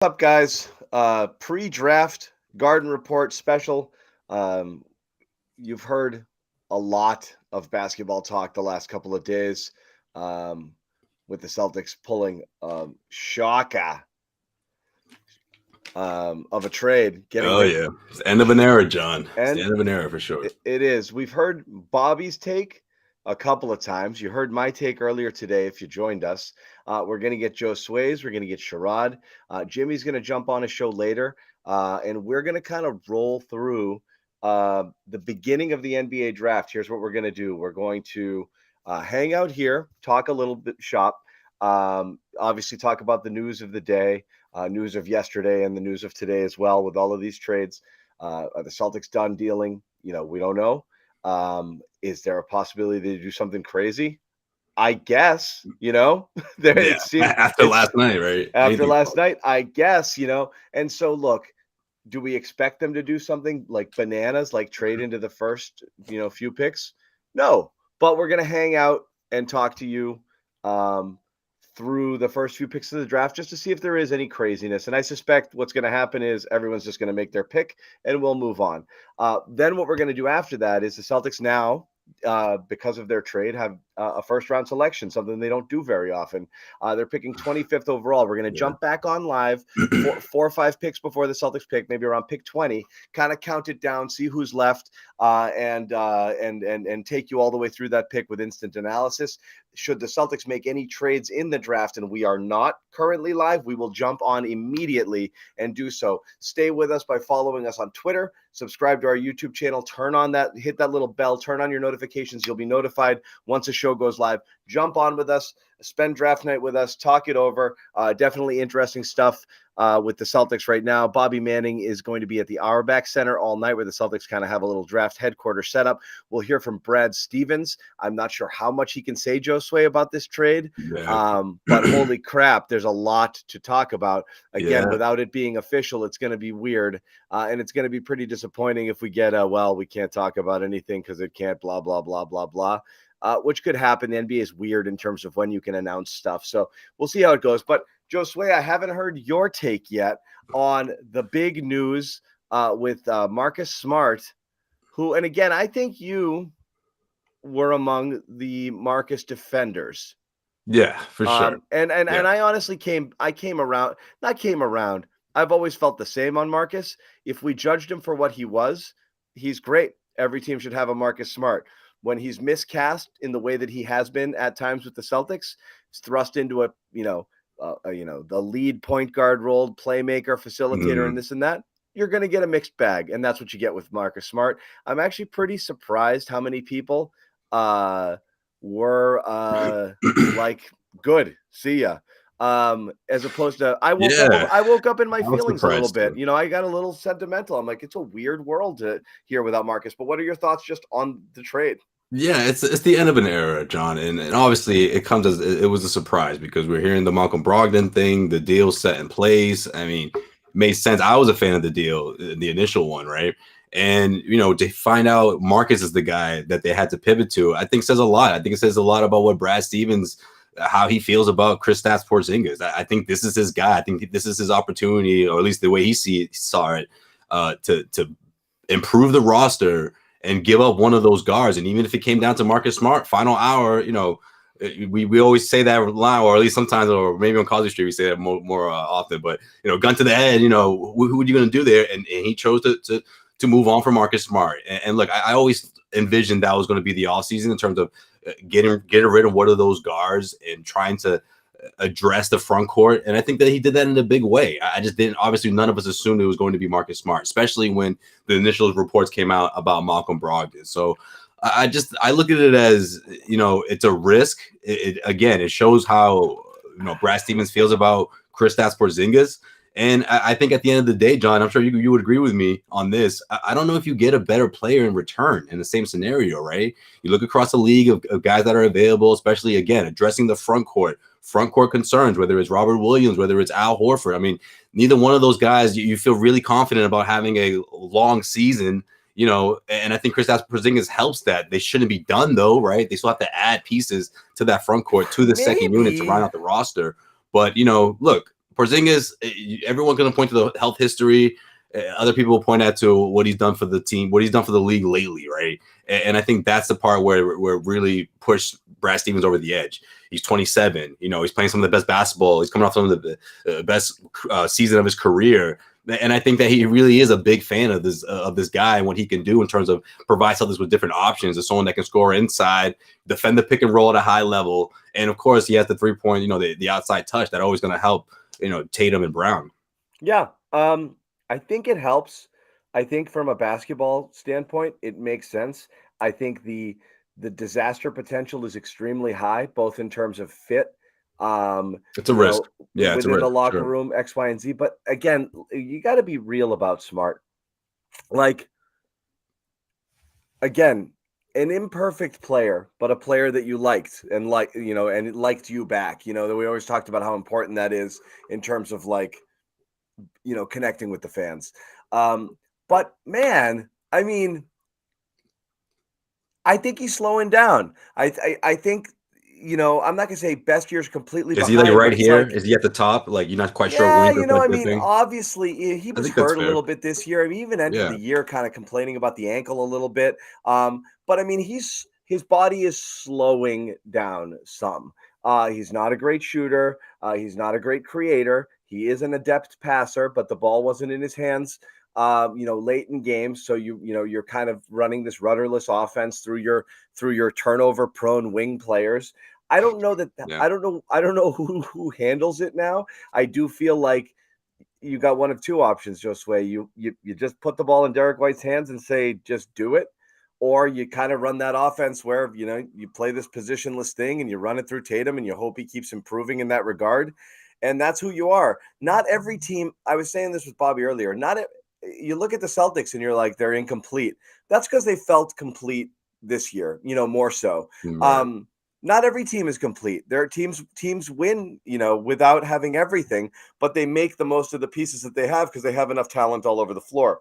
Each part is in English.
What's up, guys? Pre-draft Garden Report special. Um, you've heard a lot of basketball talk the last couple of days, um, with the Celtics pulling shocker of a trade, getting Oh their yeah, it's the end of an era, John. It's the and end of an era for sure. it is. We've heard Bobby's take a couple of times. You heard my take earlier today if you joined us. We're going to get Joe Sways. We're going to get Sherrod. Jimmy's going to jump on a show later. And we're going to kind of roll through the beginning of the NBA draft. Here's what we're going to do. We're going to hang out here, talk a little bit shop, obviously talk about the news of the day, news of yesterday and the news of today as well with all of these trades. Are the Celtics done dealing? We don't know. Is there a possibility they do something crazy? I guess, there Yeah, it seems after last night, right? after Anything last night, I guess, and so look, do we expect them to do something like bananas, like trade into the first, few picks? No, but we're gonna hang out and talk to you through the first few picks of the draft just to see if there is any craziness. And I suspect what's going to happen is everyone's just going to make their pick and we'll move on. Then what we're going to do after that is the Celtics now, because of their trade, have a first round selection, something they don't do very often. They're picking 25th overall. We're going to jump back on live 4 or 5 picks before the Celtics pick, maybe around pick 20, kind of count it down, see who's left, and take you all the way through that pick with instant analysis. Should the Celtics make any trades in the draft and we are not currently live, we will jump on immediately and do so. Stay with us by following us on Twitter, subscribe to our YouTube channel, hit that little bell, turn on your notifications. You'll be notified once a show goes live. Jump on with us, spend draft night with us, talk it over. Definitely interesting stuff with the Celtics right now. Bobby Manning is going to be at the Auerbach Center all night, where the Celtics kind of have a little draft headquarters set up. We'll hear from Brad Stevens. I'm not sure how much he can say, Joe Sway, about this trade, but holy crap, there's a lot to talk about. Again, without it being official, it's going to be weird, and it's going to be pretty disappointing if we get we can't talk about anything because it can't blah, blah, blah, blah, blah. Which could happen. The NBA is weird in terms of when you can announce stuff. So we'll see how it goes. But Joe Sway, I haven't heard your take yet on the big news with Marcus Smart, who, and again, I think you were among the Marcus defenders. Yeah, for sure. And I honestly came around. I've always felt the same on Marcus. If we judged him for what he was, he's great. Every team should have a Marcus Smart. When he's miscast in the way that he has been at times with the Celtics, he's thrust into the lead point guard role, playmaker, facilitator, and this and that. You're going to get a mixed bag, and that's what you get with Marcus Smart. I'm actually pretty surprised how many people were like, good, see ya. As opposed to I woke up in my feelings a little bit. Too. I got a little sentimental. I'm like, it's a weird world here without Marcus. But what are your thoughts just on the trade? Yeah, it's the end of an era, John, and obviously it comes as it was a surprise because we're hearing the Malcolm Brogdon thing, the deal set in place. I mean, it made sense. I was a fan of the deal, the initial one, right? And to find out Marcus is the guy that they had to pivot to, I think says a lot. I think it says a lot about what Brad Stevens, how he feels about Kristaps Porzingis. I think this is his guy. I think this is his opportunity, or at least the way he saw it, to improve the roster and give up one of those guards. And even if it came down to Marcus Smart, final hour, we always say that line, or at least sometimes, or maybe on Causey Street we say that more often. But gun to the head, who are you going to do there? And he chose to move on from Marcus Smart. And look, I always envisioned that was going to be the offseason in terms of getting rid of one of those guards and trying to address the front court. And I think that he did that in a big way. I just didn't, obviously none of us assumed it was going to be Marcus Smart, especially when the initial reports came out about Malcolm Brogdon. So I look at it as, it's a risk. It shows how, Brad Stevens feels about Kristaps Porzingis. And I think at the end of the day, John, I'm sure you would agree with me on this. I don't know if you get a better player in return in the same scenario, right? You look across the league of guys that are available, especially, again, addressing the front court concerns, whether it's Robert Williams, whether it's Al Horford. I mean, neither one of those guys you feel really confident about having a long season, and I think Kristaps Porzingis helps that. They shouldn't be done, though, right? They still have to add pieces to that front court, to the second unit to round out the roster. But, look, Porzingis, everyone's going to point to the health history. Other people will point out to what he's done for the team, what he's done for the league lately, right? And I think that's the part where really pushed Brad Stevens over the edge. He's 27. He's playing some of the best basketball. He's coming off some of the best season of his career. And I think that he really is a big fan of this guy and what he can do in terms of provide Celtics with different options, as someone that can score inside, defend the pick and roll at a high level. And of course, he has the 3-point, the outside touch that always going to help, Tatum and Brown. Yeah. I think it helps. I think from a basketball standpoint, it makes sense. I think the disaster potential is extremely high, both in terms of fit. It's a risk. Yeah, within the locker sure. room, X, Y, and Z. But again, you got to be real about Smart. Like, again, an imperfect player, but a player that you liked and and liked you back. That we always talked about how important that is in terms of connecting with the fans. But man, I mean, I think he's slowing down. I think, I'm not gonna say best year's completely Is behind. he right here? Is he at the top? You're not quite sure Yeah, when I mean, obviously he was hurt a little bit this year. I mean, he even ended the year kind of complaining about the ankle a little bit. But I mean, his body is slowing down some. He's not a great shooter. He's not a great creator. He is an adept passer, but the ball wasn't in his hands, late in games. So you're kind of running this rudderless offense through your turnover prone wing players. I don't know that. Yeah. I don't know who handles it now. I do feel like you got one of two options, Josue. You just put the ball in Derek White's hands and say, just do it. Or you kind of run that offense where, you play this positionless thing and you run it through Tatum and you hope he keeps improving in that regard. And that's who you are. Not every team. I was saying this with Bobby earlier. You look at the Celtics and you're like, they're incomplete. That's because they felt complete this year, more so. Right. Not every team is complete. There are teams win, without having everything, but they make the most of the pieces that they have because they have enough talent all over the floor.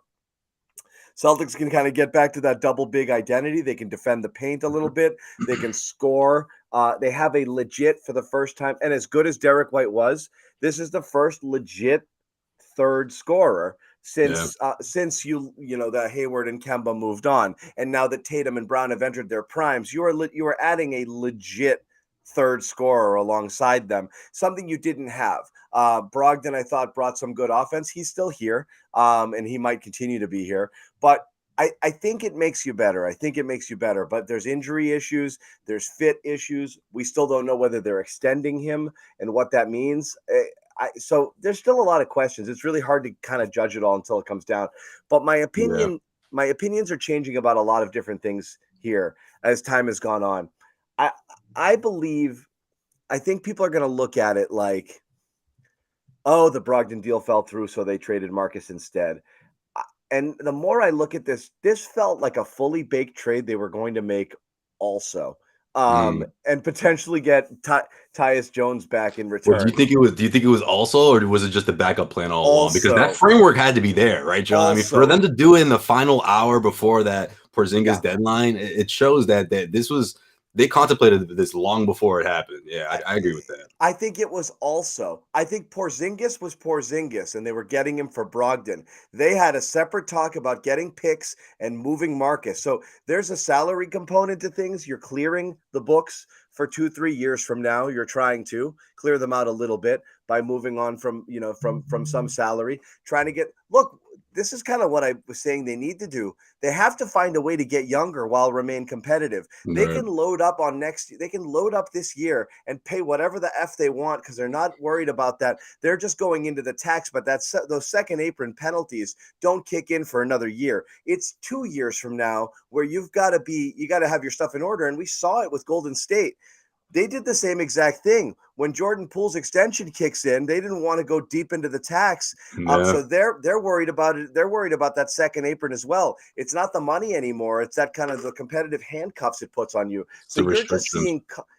Celtics can kind of get back to that double big identity. They can defend the paint a little bit. They can score. They have a legit, for the first time, and as good as Derek White was, this is the first legit third scorer since the Hayward and Kemba moved on, and now that Tatum and Brown have entered their primes, you are adding a legit third scorer alongside them, something you didn't have. Brogdon, I thought, brought some good offense. He's still here, and he might continue to be here, but I think it makes you better. But there's injury issues, there's fit issues. We still don't know whether they're extending him and what that means. So there's still a lot of questions. It's really hard to kind of judge it all until it comes down. But my opinions are changing about a lot of different things here as time has gone on. I think people are going to look at it like, oh, the Brogdon deal fell through, so they traded Marcus instead. And the more I look at this felt like a fully baked trade they were going to make also. And potentially get Tyus Jones back in return. Well, do you think it was also, or was it just a backup plan all along? Because that framework had to be there, right, John? I mean, for them to do it in the final hour before that Porzingis deadline, it shows that they contemplated this long before it happened. Yeah, I agree with that. I think it was also. I think Porzingis was Porzingis, and they were getting him for Brogdon. They had a separate talk about getting picks and moving Marcus. So there's a salary component to things. You're clearing the books for 2-3 years from now. You're trying to clear them out a little bit by moving on from some salary, trying to get. Look, this is kind of what I was saying they need to do. They have to find a way to get younger while remain competitive. They can load up they can load up this year and pay whatever the F they want because they're not worried about that. They're just going into the tax, but those second apron penalties don't kick in for another year. It's 2 years from now where you got to have your stuff in order. And we saw it with Golden State. They did the same exact thing. When Jordan Poole's extension kicks in, they didn't want to go deep into the tax. So they're worried about it. They're worried about that second apron as well. It's not the money anymore. It's that kind of the competitive handcuffs it puts on you. So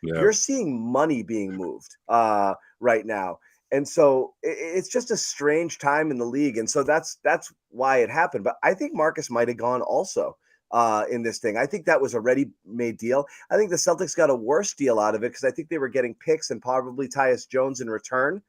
you're seeing money being moved right now. And so it's just a strange time in the league. And so that's why it happened. But I think Marcus might have gone also. In this thing. I think that was a ready-made deal. I think the Celtics got a worse deal out of it because I think they were getting picks and probably Tyus Jones in return.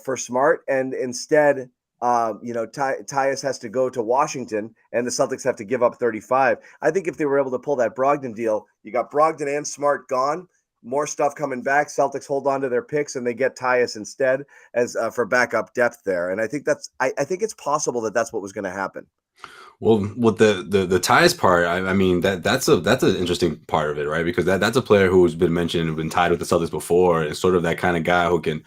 for Smart, and instead, Tyus has to go to Washington, and the Celtics have to give up 35. I think if they were able to pull that Brogdon deal, you got Brogdon and Smart gone. More stuff coming back. Celtics hold on to their picks and they get Tyus instead as for backup depth there. And I think I think it's possible that that's what was going to happen. Well, with the ties part, I mean that's an interesting part of it, right? Because that's a player who's been mentioned, been tied with the Celtics before, and sort of that kind of guy who can,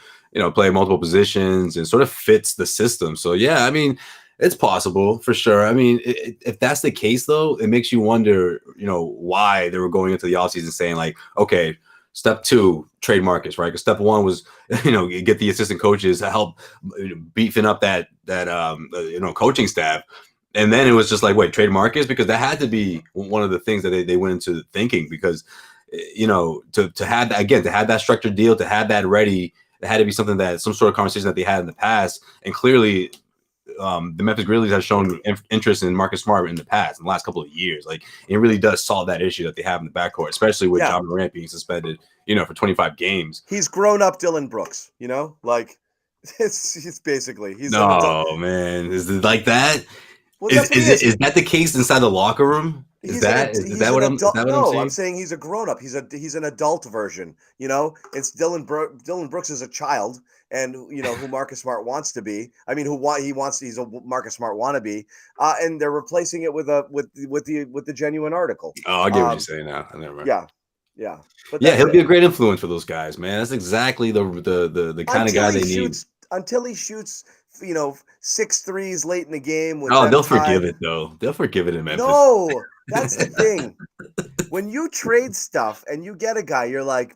play multiple positions and sort of fits the system. So yeah, I mean, it's possible for sure. I mean, if that's the case, though, it makes you wonder, why they were going into the offseason saying like, okay, step 2, trade Marcus, right? Because step 1 was, get the assistant coaches to help beefing up that coaching staff. And then it was just like, wait, trade Marcus? Because that had to be one of the things that they went into thinking, because, to have that, again, to have that structured deal, to have that ready, it had to be something that some sort of conversation that they had in the past. And clearly the Memphis Grizzlies have shown interest in Marcus Smart in the past, in the last couple of years. Like, it really does solve that issue that they have in the backcourt, especially with John Morant being suspended, for 25 games. He's grown up Dylan Brooks, like it's basically he's man, is it like that? Well, is that the case inside the locker room? Is that what I'm saying? I'm saying he's a grown up. He's an adult version. It's Dylan Brooks is a child, and who Marcus Smart wants to be. I mean, he's a Marcus Smart wannabe, and they're replacing it with the genuine article. Oh, I get what you're saying now. I never mind. Yeah. But he'll be a great influence for those guys, man. That's exactly the kind of guy they need. Until he shoots, 6 threes late in the game. They'll forgive it though. They'll forgive it in Memphis. No, that's the thing. When you trade stuff and you get a guy, you're like,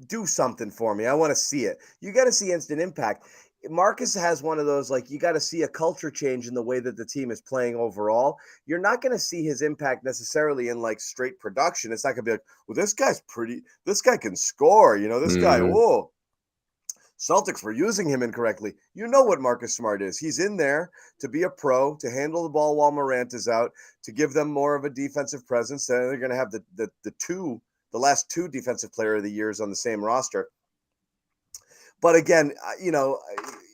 do something for me. I want to see it. You got to see instant impact. Marcus has one of those, like, you got to see a culture change in the way that the team is playing overall. You're not going to see his impact necessarily in like straight production. It's not going to be like, well, this guy can score, this guy, whoa. Celtics were using him incorrectly. You know what Marcus Smart is. He's in there to be a pro, to handle the ball while Morant is out, to give them more of a defensive presence. Then they're going to have the last 2 defensive player of the years on the same roster. But again,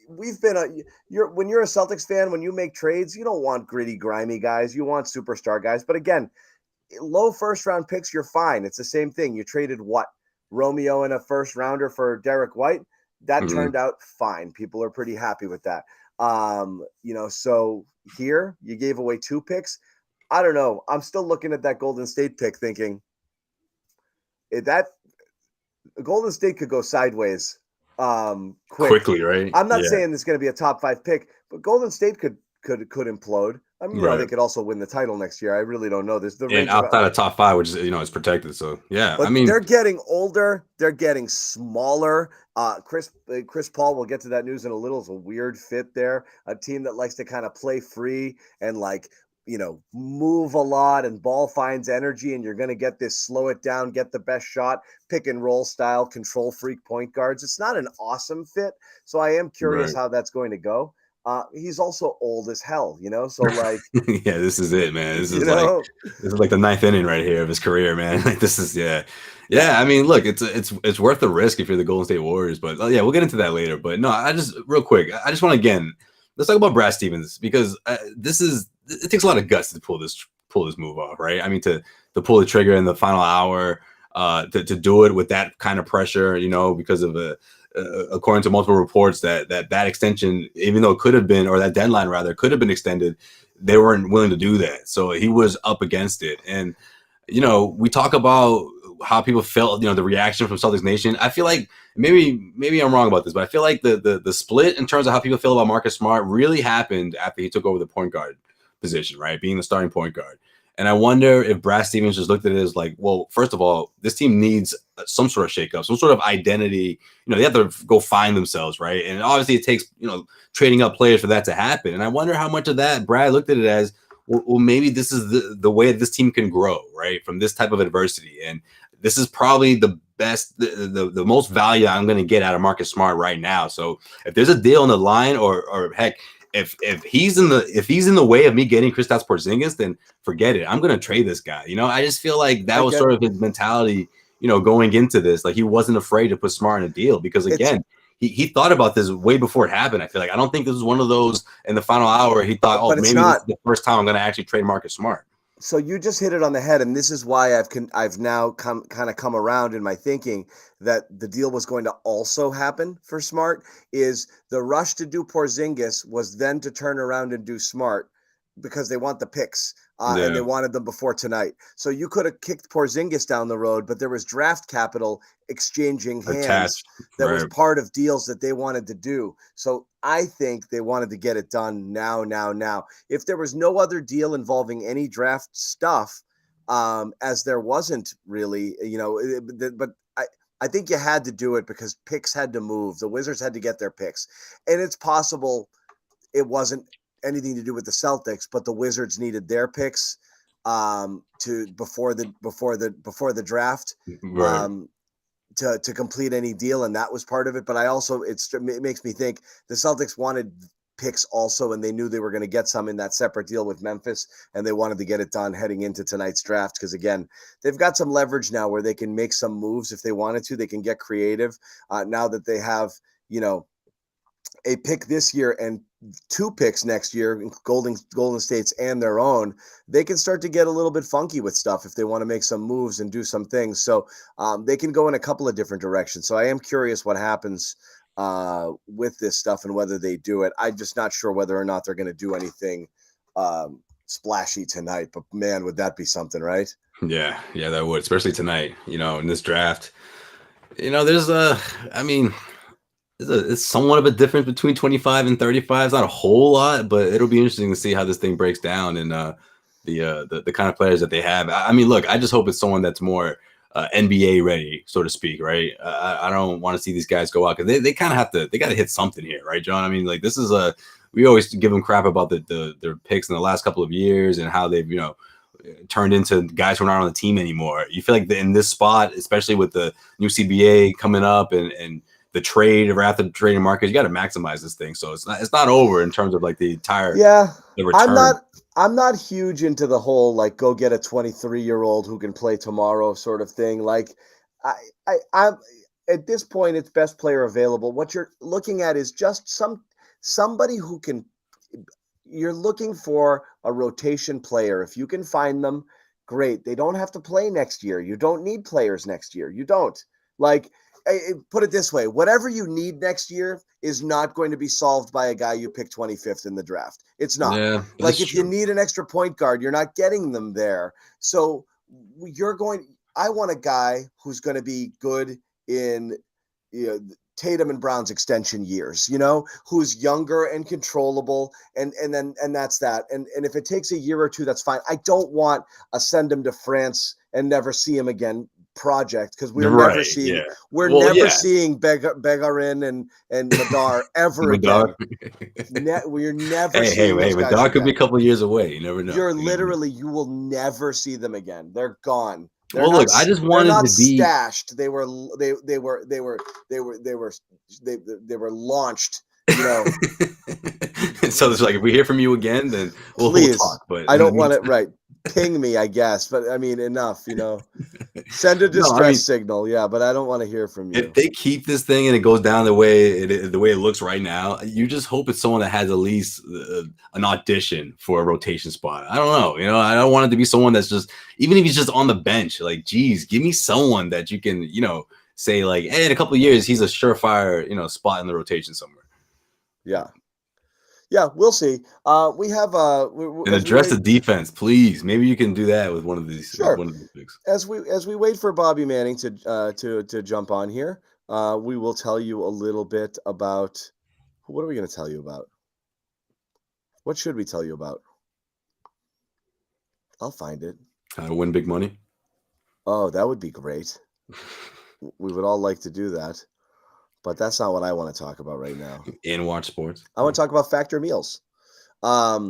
we've been when you're a Celtics fan, when you make trades, you don't want gritty, grimy guys. You want superstar guys. But again, low first round picks, you're fine. It's the same thing. You traded Romeo and a first rounder for Derek White. That turned out fine. People are pretty happy with that. So here you gave away 2 picks. I don't know. I'm still looking at that Golden State pick thinking that Golden State could go sideways quickly, right? I'm not saying it's going to be a top 5 pick, but Golden State could implode. I mean, they could also win the title next year. I really don't know. There's and outside of top 5, which is is protected. So yeah, but they're getting older. They're getting smaller. Chris Paul, we'll get to that news in a little. It's a weird fit there. A team that likes to kind of play free and move a lot, and ball finds energy, and you're going to get this slow it down, get the best shot, pick and roll style, control freak point guards. It's not an awesome fit. So I am curious how that's going to go. He's also old as hell, so like, yeah, this is it, man. This is like the 9th inning right here of his career, man. Like, this is, yeah. I mean, look, it's worth the risk if you're the Golden State Warriors, but we'll get into that later. But no, real quick, I just want to, again, let's talk about Brad Stevens, because it takes a lot of guts to pull this move off, right? I mean, to pull the trigger in the final hour, to do it with that kind of pressure, because of according to multiple reports that extension, even though it could have been, or that deadline rather, could have been extended, they weren't willing to do that. So he was up against it. And, we talk about how people felt, the reaction from Celtics Nation. I feel like maybe I'm wrong about this, but I feel like the split in terms of how people feel about Marcus Smart really happened after he took over the point guard position, right? Being the starting point guard. And I wonder if Brad Stevens just looked at it as like, well, first of all, this team needs some sort of shakeup, some sort of identity. They have to go find themselves, right? And obviously it takes, trading up players for that to happen. And I wonder how much of that Brad looked at it as, well, maybe this is the way this team can grow, right? From this type of adversity. And this is probably the best, the most value I'm going to get out of Marcus Smart right now. So if there's a deal on the line, or heck, if he's in the way of me getting Kristaps Porzingis, then forget it. I'm going to trade this guy. I just feel like that was sort of his mentality, going into this. Like, he wasn't afraid to put Smart in a deal, because again, he thought about this way before it happened. I feel like I don't think this was one of those in the final hour. He thought, oh, maybe this is the first time I'm going to actually trade Marcus Smart. So you just hit it on the head, and this is why I've now come around in my thinking that the deal was going to also happen for Smart. Is the rush to do Porzingis was then to turn around and do Smart because they want the picks and they wanted them before tonight. So you could have kicked Porzingis down the road, but there was draft capital exchanging hands that was part of deals that they wanted to do. So I think they wanted to get it done now. If there was no other deal involving any draft stuff, as there wasn't really, but I think you had to do it because picks had to move. The Wizards had to get their picks, and it's possible it wasn't anything to do with the Celtics, but the Wizards needed their picks before the draft to complete any deal, and that was part of it. But it makes me think the Celtics wanted picks also, and they knew they were going to get some in that separate deal with Memphis, and they wanted to get it done heading into tonight's draft because, again, they've got some leverage now where they can make some moves if they wanted to. They can get creative now that they have, a pick this year and 2 picks next year, Golden State's and their own. They can start to get a little bit funky with stuff if they want to make some moves and do some things. So they can go in a couple of different directions. So I am curious what happens with this stuff and whether they do it. I'm just not sure whether or not they're going to do anything splashy tonight, but man, would that be something, right? Yeah, that would, especially tonight, in this draft. It's somewhat of a difference between 25 and 35. It's not a whole lot, but it'll be interesting to see how this thing breaks down and the kind of players that they have. I mean, look, I just hope it's someone that's more NBA ready, so to speak, right? I don't want to see these guys go out because they kind of they got to hit something here, right, John? I mean, like this is we always give them crap about their picks in the last couple of years and how they've, turned into guys who are not on the team anymore. You feel like in this spot, especially with the new CBA coming up and the trade or after the trading market, you got to maximize this thing. So it's not over in terms of like the entire the return. I'm not huge into the whole like go get a 23-year-old who can play tomorrow sort of thing. Like I'm at this point, it's best player available. What you're looking at is just somebody who can. You're looking for a rotation player. If you can find them, great. They don't have to play next year. You don't need players next year. You don't. Like, put it this way, whatever you need next year is not going to be solved by a guy you pick 25th in the draft. It's not. Yeah, like if you need an extra point guard, you're not getting them there. So I want a guy who's going to be good in Tatum and Brown's extension years, who's younger and controllable, and that's that. And if it takes a year or two, that's fine. I don't want a send him to France and never see him again project because we're never seeing Begarin and Madar ever again. We're never seeing those guys Madar again. Could be a couple of years away. You never know. You will never see them again. They're gone. I just wanted to be stashed. They were launched. So it's like if we hear from you again, then we'll talk. But I don't want it. Right, ping me, I guess. But I mean, enough. Send a distress signal. Yeah, but I don't want to hear from you. If they keep this thing and it goes down the way it looks right now, you just hope it's someone that has at least an audition for a rotation spot. I don't know. I don't want it to be someone that's just, even if he's just on the bench, like, geez, give me someone that you can, say like, hey, in a couple of years, he's a surefire, spot in the rotation somewhere. Yeah, we'll see. We have and address the defense, please. Maybe you can do that with one of these. Sure. One of these picks. As we wait for Bobby Manning to jump on here, we will tell you a little bit about what are we going to tell you about? What should we tell you about? I'll find it. How to win big money. Oh, that would be great. We would all like to do that. But that's not what I want to talk about right now. And watch sports. I want to talk about Factor Meals. Now,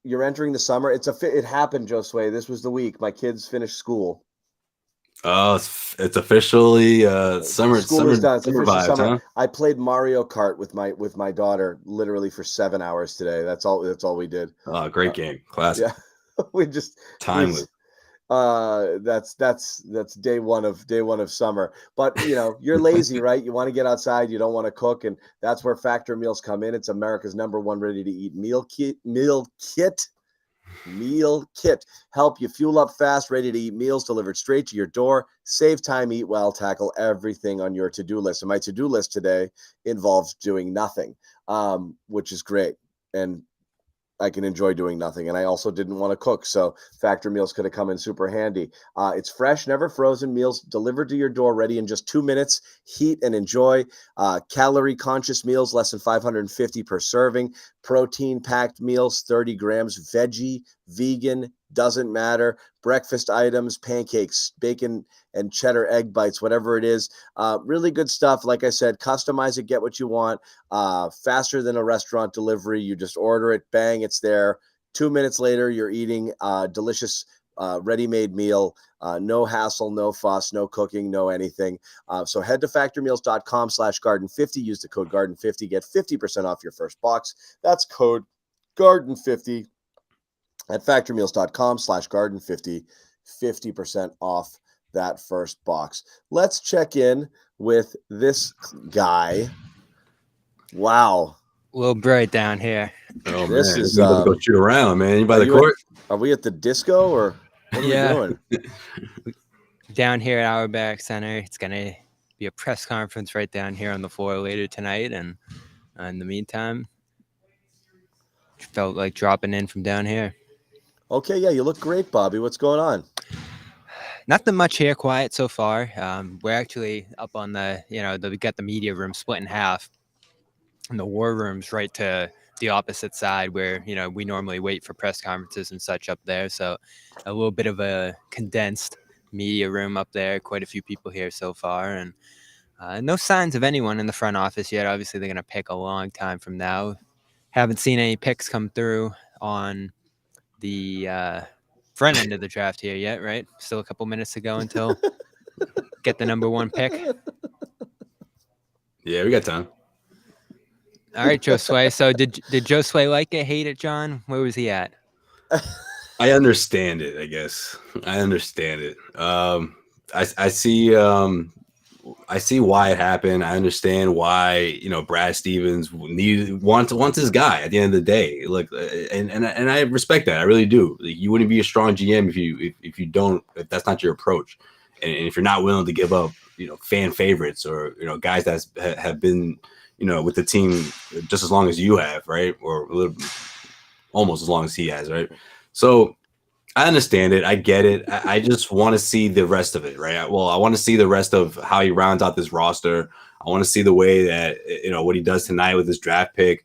you're entering the summer. It happened, Josue. This was the week. My kids finished school. Oh, it's officially summer. School is done. It's summer officially vibes, summer. huh? I played Mario Kart with my daughter literally for 7 hours today. That's all we did. Oh, great game. Classic. Yeah. We just timeless. That's day one of summer. But you're lazy, right? You want to get outside, you don't want to cook, and that's where Factor Meals come in. It's America's #1 ready to eat meal kit. Help you fuel up fast, ready to eat meals delivered straight to your door. Save time, eat well, tackle everything on your to-do list. And my to-do list today involves doing nothing, which is great. And I can enjoy doing nothing. And I also didn't want to cook, so Factor Meals could have come in super handy. It's fresh, never frozen meals delivered to your door, ready in just 2 minutes. Heat and enjoy. Calorie conscious meals, less than 550 per serving. Protein packed meals, 30 grams. Veggie, vegan, doesn't matter. Breakfast items, pancakes, bacon and cheddar egg bites, whatever it is. Really good stuff. Like I said, customize it, get what you want. Faster than a restaurant delivery. You just order it, bang, it's there. 2 minutes later, you're eating a delicious ready-made meal. No hassle, no fuss, no cooking, no anything. So head to factormeals.com/garden50. Use the code garden50. Get 50% off your first box. That's code garden50 at factormeals.com/garden50. 50% off that first box. Let's check in with this guy. Wow. A little bright down here. Oh, This man. is, You about to go shoot around, man. You by the you court? Are we at the disco or what are we doing? Down here at Auerbach Center. It's going to be a press conference right down here on the floor later tonight. And in the meantime, felt like dropping in from down here. Okay, yeah, you look great, Bobby. What's going on? Nothing much here, quiet so far. We're actually up on we got the media room split in half. And the war room's right to the opposite side where, we normally wait for press conferences and such up there. So a little bit of a condensed media room up there. Quite a few people here so far. And no signs of anyone in the front office yet. Obviously, they're going to pick a long time from now. Haven't seen any picks come through on the front end of the draft here yet, right? Still a couple minutes to go until get the #1 pick. Yeah, we got time. All right, Josue. So did Josue like it, hate it, John? Where was he at? I understand it, I guess. I understand it. I see I see why it happened. I understand why, Brad Stevens wants his guy at the end of the day. Look, and I respect that. I really do. Like, you wouldn't be a strong GM if that's not your approach. And if you're not willing to give up, fan favorites or, guys that have been, with the team just as long as you have, right? Or almost as long as he has, right? So I understand it. I get it. I just want to see the rest of it, right? Well, I want to see the rest of how he rounds out this roster. I want to see the way that, what he does tonight with his draft pick.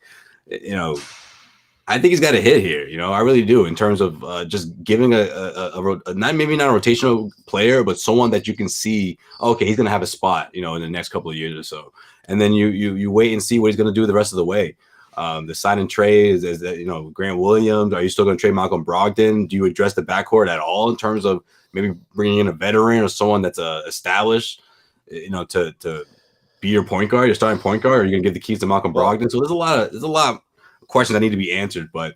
I think he's got a hit here. I really do, in terms of just giving maybe not a rotational player, but someone that you can see, okay, he's going to have a spot, in the next couple of years or so. And then you wait and see what he's going to do the rest of the way. The sign and trade is Grant Williams. Are you still going to trade Malcolm Brogdon? Do you address the backcourt at all in terms of maybe bringing in a veteran or someone that's established, to be your point guard, your starting point guard? Or are you going to give the keys to Malcolm Brogdon? So there's a lot of questions that need to be answered. But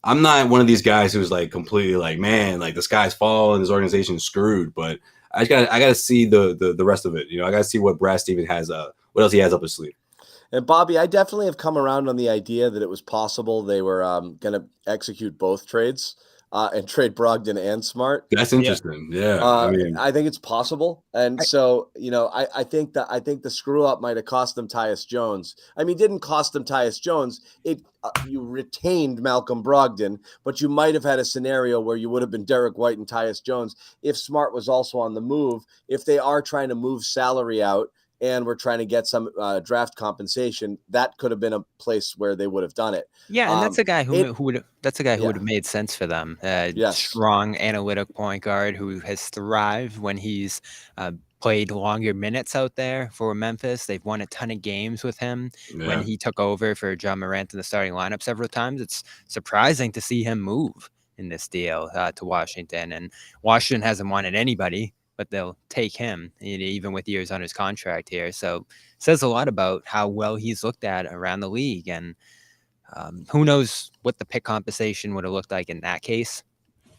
I'm not one of these guys who's like completely like, man, like the sky's falling, this organization is screwed. But I got to see the rest of it. I got to see what Brad Stevens has, what else he has up his sleeve. And Bobby, I definitely have come around on the idea that it was possible they were going to execute both trades and trade Brogdon and Smart. That's interesting. Yeah. I think it's possible. And so, I think the screw up might have cost them Tyus Jones. I mean, it didn't cost them Tyus Jones. You retained Malcolm Brogdon, but you might have had a scenario where you would have been Derek White and Tyus Jones if Smart was also on the move. If they are trying to move salary out, and we're trying to get some draft compensation, that could have been a place where they would have done it. Yeah, and that's a guy who would have made sense for them. Yes. Strong analytic point guard who has thrived when he's played longer minutes out there for Memphis. They've won a ton of games with him. Yeah. When he took over for John Morant in the starting lineup several times, it's surprising to see him move in this deal to Washington. And Washington hasn't wanted anybody, but they'll take him, even with years on his contract here. So it says a lot about how well he's looked at around the league. And who knows what the pick compensation would have looked like in that case.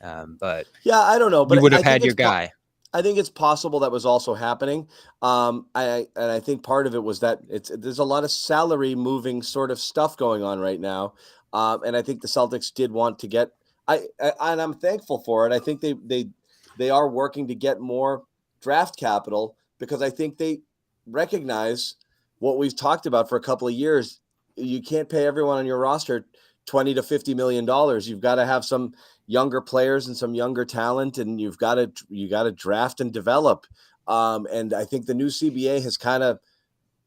But Yeah, I don't know, but you would I have think had your it's guy. I think it's possible that was also happening. I think part of it was that there's a lot of salary moving sort of stuff going on right now, and I think the Celtics did want to get. And I'm thankful for it. I think they are working to get more draft capital because I think they recognize what we've talked about for a couple of years. You can't pay everyone on your roster $20 to $50 million. You've got to have some younger players and some younger talent, and you got to draft and develop. And I think the new CBA has kind of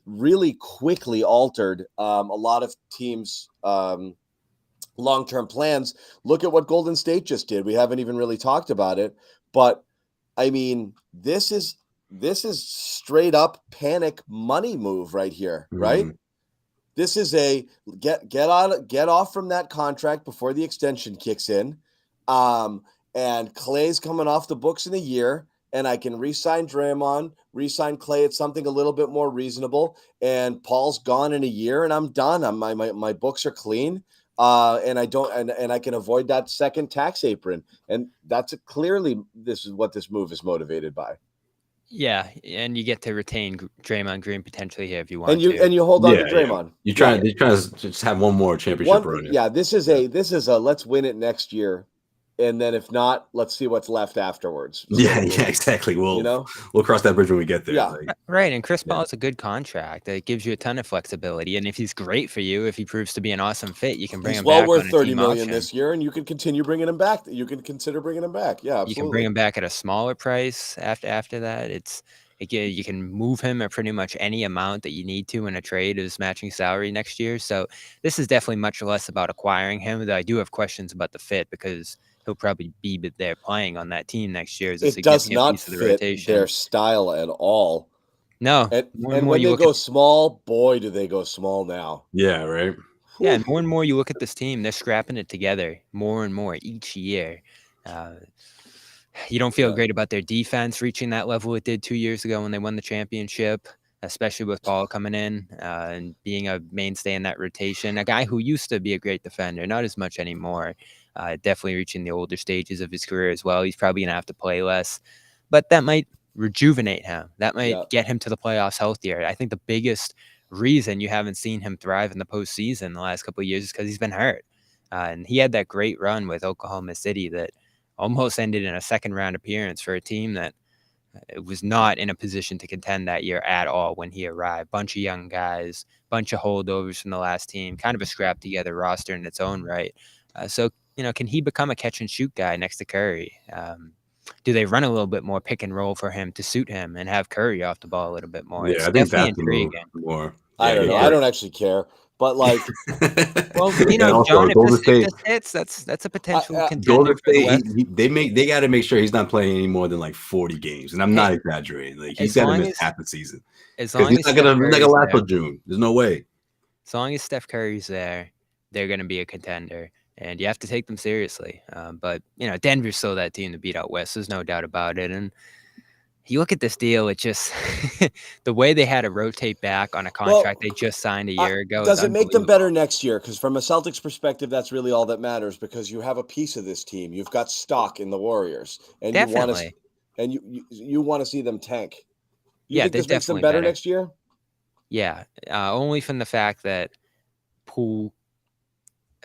really quickly altered a lot of teams' long-term plans. Look at what Golden State just did. We haven't even really talked about it, but I mean, this is straight up panic money move right here, right? This is a get off from that contract before the extension kicks in. And Clay's coming off the books in a year, and I can re-sign Draymond, re-sign Clay at something a little bit more reasonable. And Paul's gone in a year, and I'm done. My books are clean. And I don't, and I can avoid that second tax apron. And that's clearly this is what this move is motivated by. Yeah, and you get to retain Draymond Green potentially here if you want And you to. and you hold on to Draymond. You're trying to just have one more championship run. Yeah, this is a let's win it next year, and then if not, let's see what's left afterwards. Yeah, exactly. We'll cross that bridge when we get there. Yeah. Right, and Chris Paul is a good contract. It gives you a ton of flexibility, and if he's great for you, if he proves to be an awesome fit, you can bring him back. He's well worth on a $30 team million option. this year, and you can continue bringing him back. You can consider bringing him back. Yeah, absolutely. You can bring him back at a smaller price after that. You can move him at pretty much any amount that you need to in a trade as matching salary next year. So this is definitely much less about acquiring him, though I do have questions about the fit because he'll probably be there playing on that team next year as a significant piece of the rotation. Their style at all. No. And when they go small, boy, do they go small now. Yeah, right. Yeah, and more and more you look at this team, they're scrapping it together more and more each year. You don't feel great about their defense reaching that level it did 2 years ago when they won the championship, especially with Paul coming in and being a mainstay in that rotation. A guy who used to be a great defender, not as much anymore, definitely reaching the older stages of his career as well. He's probably going to have to play less, but that might rejuvenate him. That might get him to the playoffs healthier. I think the biggest reason you haven't seen him thrive in the postseason the last couple of years is because he's been hurt. And he had that great run with Oklahoma City that almost ended in a second-round appearance for a team that was not in a position to contend that year at all when he arrived. Bunch of young guys, bunch of holdovers from the last team, kind of a scrap-together roster in its own right. So, can he become a catch-and-shoot guy next to Curry? Do they run a little bit more pick and roll for him to suit him and have Curry off the ball a little bit more? Yeah, It's I think definitely that's intriguing. more. I don't know. I don't actually care. But well, John, if this hits, that's a potential contender. Golden State, they got to make sure he's not playing any more than like 40 games, and I'm not exaggerating. Like he's got to miss half the season because he's not gonna last till June. There's no way. As long as Steph Curry's there, they're gonna be a contender, and you have to take them seriously. But Denver's still that team to beat out West. There's no doubt about it, and. You look at this deal, it just the way they had to rotate back on a contract they just signed a year ago. Does it make them better next year? Because from a Celtics perspective, that's really all that matters because you have a piece of this team. You've got stock in the Warriors, and definitely. you want to see them tank. You think this makes them better next year? Yeah, only from the fact that Poole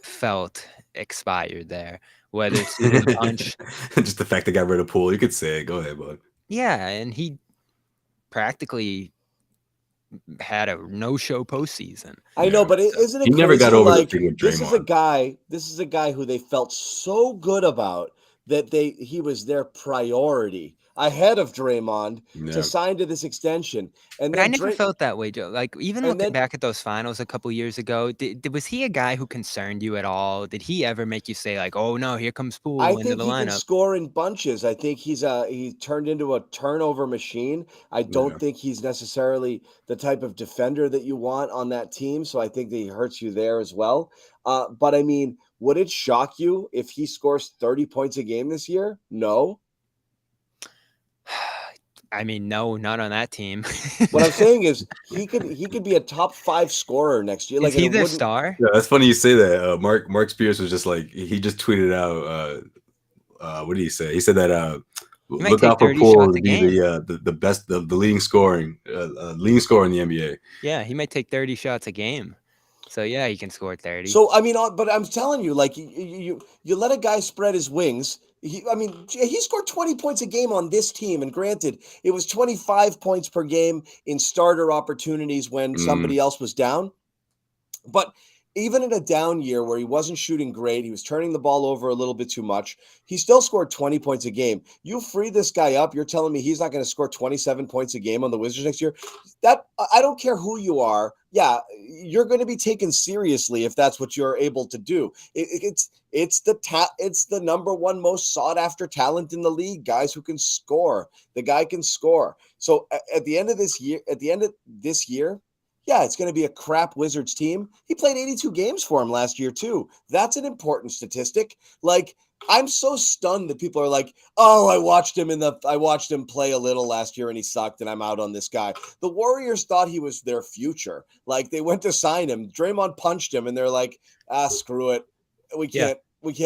felt expired there. Whether it's the punch, just the fact they got rid of Poole, you could say it. Go ahead, bud. Yeah, and he practically had a no-show postseason. I know, but isn't it he crazy? Never got over this is a guy who they felt so good about that he was their priority ahead of Draymond to sign to this extension. But I never felt that way, Joe. Like even looking back at those finals a couple years ago, was he a guy who concerned you at all? Did he ever make you say like, "Oh no, here comes Poole into the lineup"? I think he can score in bunches. I think he turned into a turnover machine. I don't think he's necessarily the type of defender that you want on that team. So I think that he hurts you there as well. But I mean, would it shock you if he scores 30 points a game this year? No. I mean, no, not on that team. What I'm saying is he could be a top 5 scorer next year. Is he their star? Yeah, that's funny you say that. Mark Spears was just like he just tweeted out what did he say? He said that might look take out for 30 Poole shots to a be game. the best, the leading scoring, leading scorer in the NBA. Yeah, he might take 30 shots a game. So yeah, he can score 30. So I mean, but I'm telling you, like you let a guy spread his wings. He scored 20 points a game on this team, and granted, it was 25 points per game in starter opportunities when somebody else was down. But even in a down year where he wasn't shooting great, he was turning the ball over a little bit too much, he still scored 20 points a game. You free this guy up, you're telling me he's not going to score 27 points a game on the Wizards next year? That I don't care who you are. Yeah, you're going to be taken seriously if that's what you're able to do. It's the number one most sought after talent in the league, guys who can score. The guy can score. So at the end of this year, yeah, it's going to be a crap Wizards team. He played 82 games for him last year, too. That's an important statistic. Like, I'm so stunned that people are like, oh, I watched him play a little last year and he sucked and I'm out on this guy. The Warriors thought he was their future. Like, they went to sign him. Draymond punched him and they're like, screw it. We can't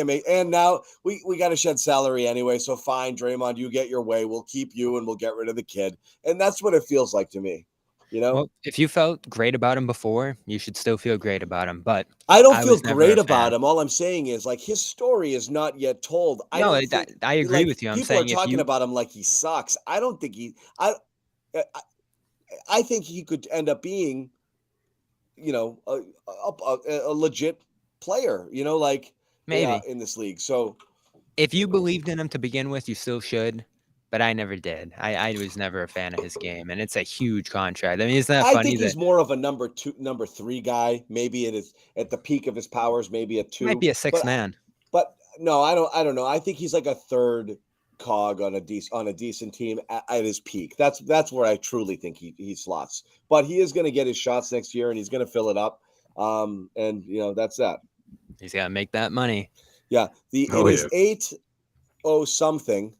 make, and now we got to shed salary anyway. So fine, Draymond, you get your way. We'll keep you and we'll get rid of the kid. And that's what it feels like to me. You know, well, if you felt great about him before, you should still feel great about him. But I don't feel great about him. All I'm saying is, like, his story is not yet told. I agree with you. I'm people saying are talking about him like he sucks. I don't think I think he could end up being, a legit player. maybe in this league. So if you believed in him to begin with, you still should. But I never did. I was never a fan of his game, and it's a huge contract. I mean, isn't that funny? I think he's more of a number 3 guy. Maybe at the peak of his powers, maybe a 2. Might be a 6 man. But no, I don't know. I think he's like a third cog on a decent team at his peak. That's where I truly think he slots. But he is going to get his shots next year, and he's going to fill it up. And that's that. He's got to make that money. Yeah, it is 8-0 something.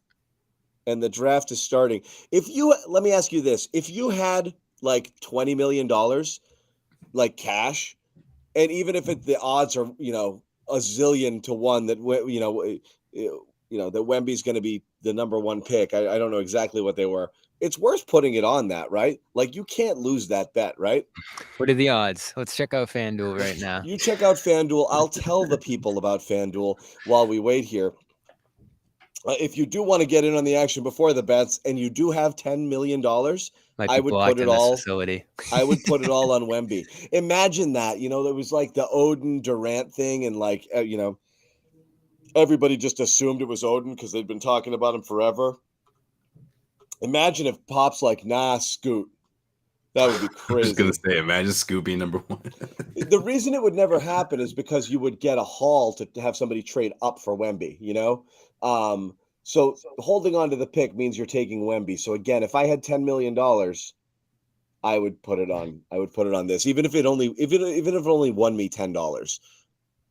And the draft is starting. Let me ask you this. If you had like $20 million, like cash, and even if the odds are, a zillion to 1 that, that Wemby's going to be the number 1 pick. I don't know exactly what they were. It's worth putting it on that, right? Like, you can't lose that bet, right? What are the odds? Let's check out FanDuel right now. You check out FanDuel. I'll tell the people about FanDuel while we wait here. If you do want to get in on the action before the bets, and you do have $10 million, I would put it all. Facility. I would put it all on Wemby. Imagine that. There was like the Odin Durant thing, and like everybody just assumed it was Odin because they'd been talking about him forever. Imagine if Pop's like, nah, Scoot. That would be crazy. I was gonna say, imagine Scoot being number 1. The reason it would never happen is because you would get a haul to have somebody trade up for Wemby. So holding on to the pick means you're taking Wemby. So again, if I had $10 million, I would put it on. I would put it on this, even if it only won me $10.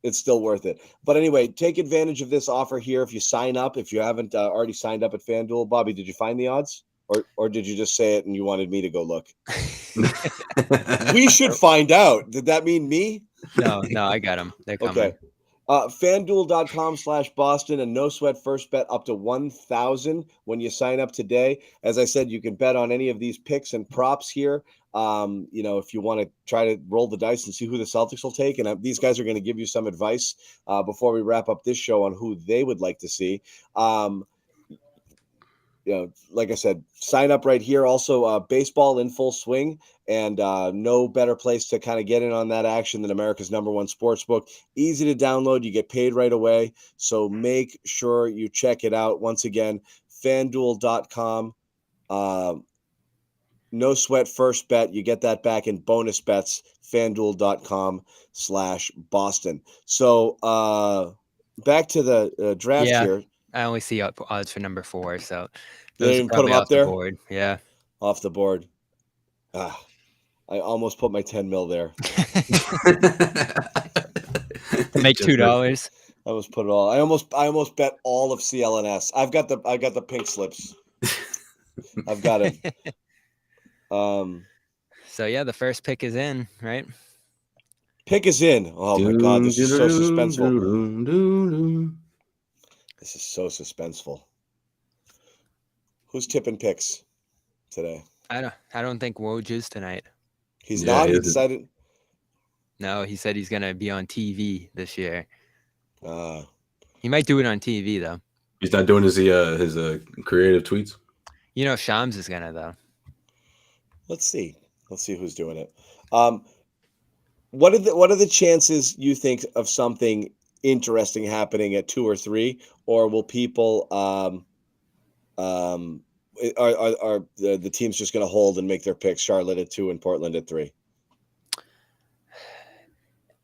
It's still worth it. But anyway, take advantage of this offer here if you sign up. If you haven't already signed up at FanDuel, Bobby, did you find the odds, or did you just say it and you wanted me to go look? We should find out. Did that mean me? No, I got them. They're coming. Okay. FanDuel.com/Boston, and no sweat first bet up to 1,000 when you sign up today. As I said, you can bet on any of these picks and props here. If you want to try to roll the dice and see who the Celtics will take, and these guys are going to give you some advice before we wrap up this show on who they would like to see. Like I said, sign up right here. Also, baseball in full swing, and no better place to kind of get in on that action than America's #1 sportsbook. Easy to download. You get paid right away. So make sure you check it out. Once again, FanDuel.com. No sweat first bet. You get that back in bonus bets. FanDuel.com/Boston. So back to the draft here. I only see odds for number 4, so they didn't put them up there. Board. Yeah, off the board. I almost put my 10 mil there. Make $2. I almost put it all. I almost bet all of CLNS. I've got the pink slips. I've got it. So yeah, the first pick is in, right? Pick is in. Oh my God, this is so suspenseful. This is so suspenseful. Who's tipping picks today? I don't think Woj is tonight. He's Yeah, not. he He isn't. decided. No, he said he's gonna be on TV this year. Uh, He might do it on TV though. He's not doing his creative tweets. You know, Shams is gonna though. let's see. Let's see who's doing it. What are the chances you think of something interesting happening at 2 or 3, or will people are the teams just going to hold and make their picks? Charlotte at 2 and Portland at 3.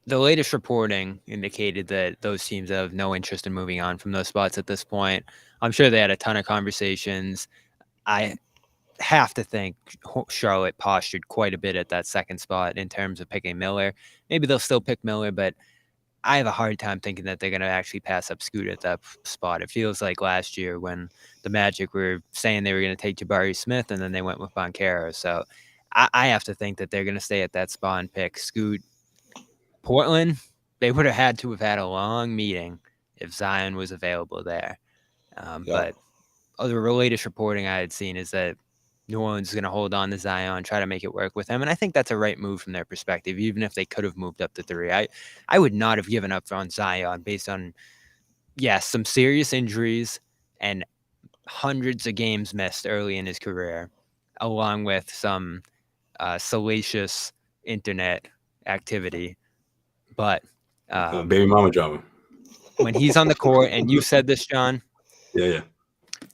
The latest reporting indicated that those teams have no interest in moving on from those spots at this point. I'm sure they had a ton of conversations. I have to think Charlotte postured quite a bit at that second spot in terms of picking Miller. Maybe they'll still pick Miller, but I have a hard time thinking that they're going to actually pass up Scoot at that spot. It feels like last year when the Magic were saying they were going to take Jabari Smith and then they went with Banchero. So I have to think that they're going to stay at that spot and pick Scoot. Portland, they would have had to have had a long meeting if Zion was available there. But the latest reporting I had seen is that New Orleans is going to hold on to Zion, try to make it work with him. And I think that's a right move from their perspective, even if they could have moved up to 3. I would not have given up on Zion based on, some serious injuries and hundreds of games missed early in his career, along with some salacious internet activity. But Baby mama drama. when he's on the court, and you said this, John, Yeah.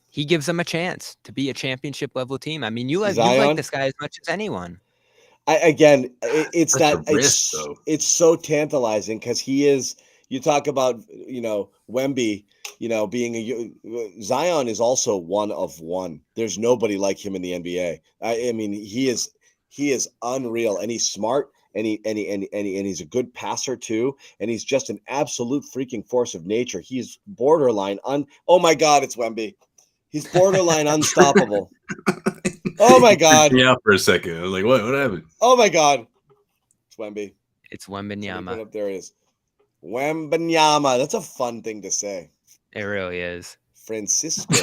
he gives them a chance to be a championship level team. I mean, you like this guy as much as anyone. It's so tantalizing because he is. You talk about Wemby, being Zion is also one of one. There's nobody like him in the NBA. I mean, he is unreal, and he's smart. And he's a good passer too, and he's just an absolute freaking force of nature. He's borderline oh my God, it's Wemby. He's borderline unstoppable. Oh my God. Yeah, for a second. I was like, what happened? Oh my God. It's Wemby. It's Wembanyama. Up there it is. Wembanyama. That's a fun thing to say. It really is. Francisco.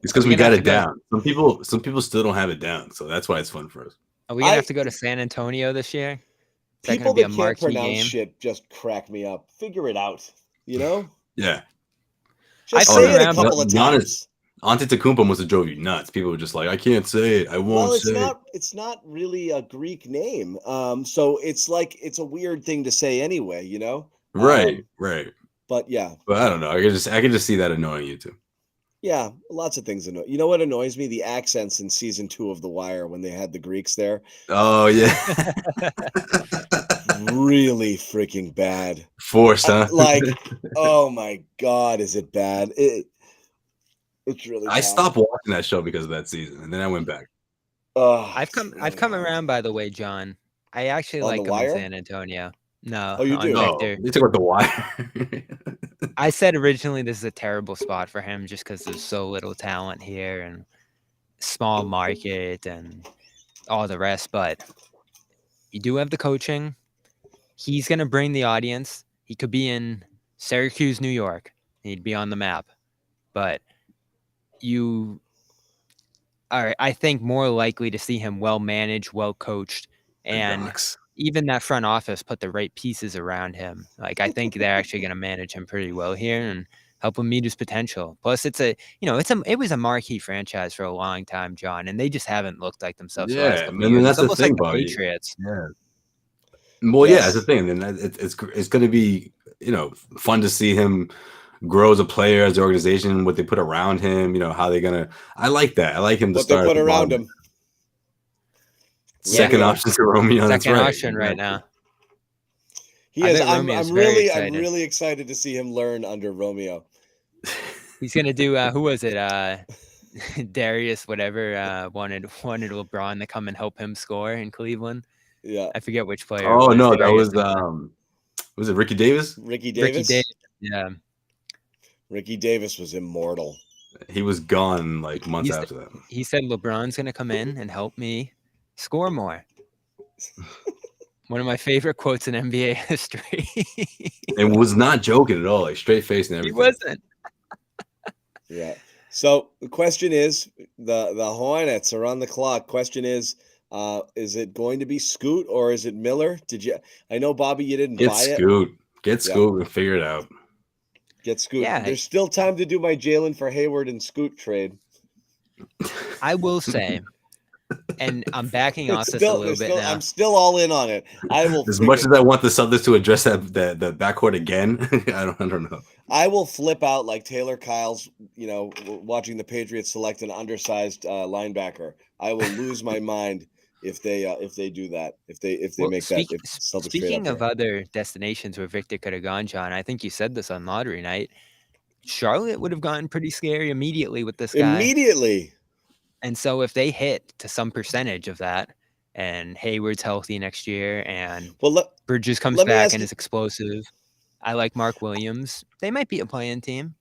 It's because we got it down. Some people still don't have it down, so that's why it's fun for us. Are we gonna have to go to San Antonio this year? People that can't pronounce shit just crack me up. Figure it out, Yeah. Just say it a couple of times. Antetokounmpo must have drove you nuts. People were just like, I can't say it. I won't say it. It's not really a Greek name. So it's like it's a weird thing to say anyway, Right. But yeah. But I don't know. I can just see that annoying you too. Yeah, lots of things annoy. You know what annoys me? The accents in season 2 of The Wire when they had the Greeks there. Oh yeah. Really freaking bad. Forced, huh? Oh my God, is it bad? It's really bad. I stopped watching that show because of that season, and then I went back. I've come around, by the way, John. I actually like him in San Antonio. No. Oh, you do? No, you talk about The Wire. I said originally this is a terrible spot for him just because there's so little talent here and small market and all the rest. But you do have the coaching. He's going to bring the audience. He could be in Syracuse, New York. He'd be on the map. But you are, I think, more likely to see him well managed, well coached, and even that front office put the right pieces around him. I think they're actually going to manage him pretty well here and help him meet his potential. Plus, it was a marquee franchise for a long time, John, and they just haven't looked like themselves. Yeah, and that's the thing, like the Patriots. Yeah. Well, yeah, that's the thing. And it's going to be fun to see him grow as a player, as an organization, what they put around him. How they're gonna. I like that. I like him to what start. What they put around him. Second option to Romeo. That's right. Second option right now. He is. I'm really excited to see him learn under Romeo. He's gonna do. Who was it? Darius, whatever. Wanted LeBron to come and help him score in Cleveland. Yeah. I forget which player. Oh no, that was was it Ricky Davis? Ricky Davis. Yeah. Ricky Davis was immortal. He was gone months after that. He said LeBron's gonna come in and help me score more. One of my favorite quotes in NBA history. And was not joking at all, like straight face and He everything. wasn't. Yeah. So the question is, the Hornets are on the clock. Question is it going to be Scoot or is it Miller? I know, Bobby, you didn't Get buy it. Scoot. Get Yeah. Scoot and figure it out. Get Scoot. Yeah. There's still time to do my Jalen for Hayward and Scoot trade. I will say, and I'm backing off this a little bit now. I'm still all in on it. I will As much as I want the Celtics to address the backcourt again, I don't know. I will flip out like Taylor Kyle's, watching the Patriots select an undersized linebacker. I will lose my mind if they do that. If they make that. If Celtics Speaking trade of other destinations where Victor could have gone, John, I think you said this on lottery night. Charlotte would have gotten pretty scary immediately with this guy. Immediately. And so if they hit to some percentage of that, and Hayward's healthy next year, and Bridges comes back and is explosive, I like Mark Williams. They might be a play-in team.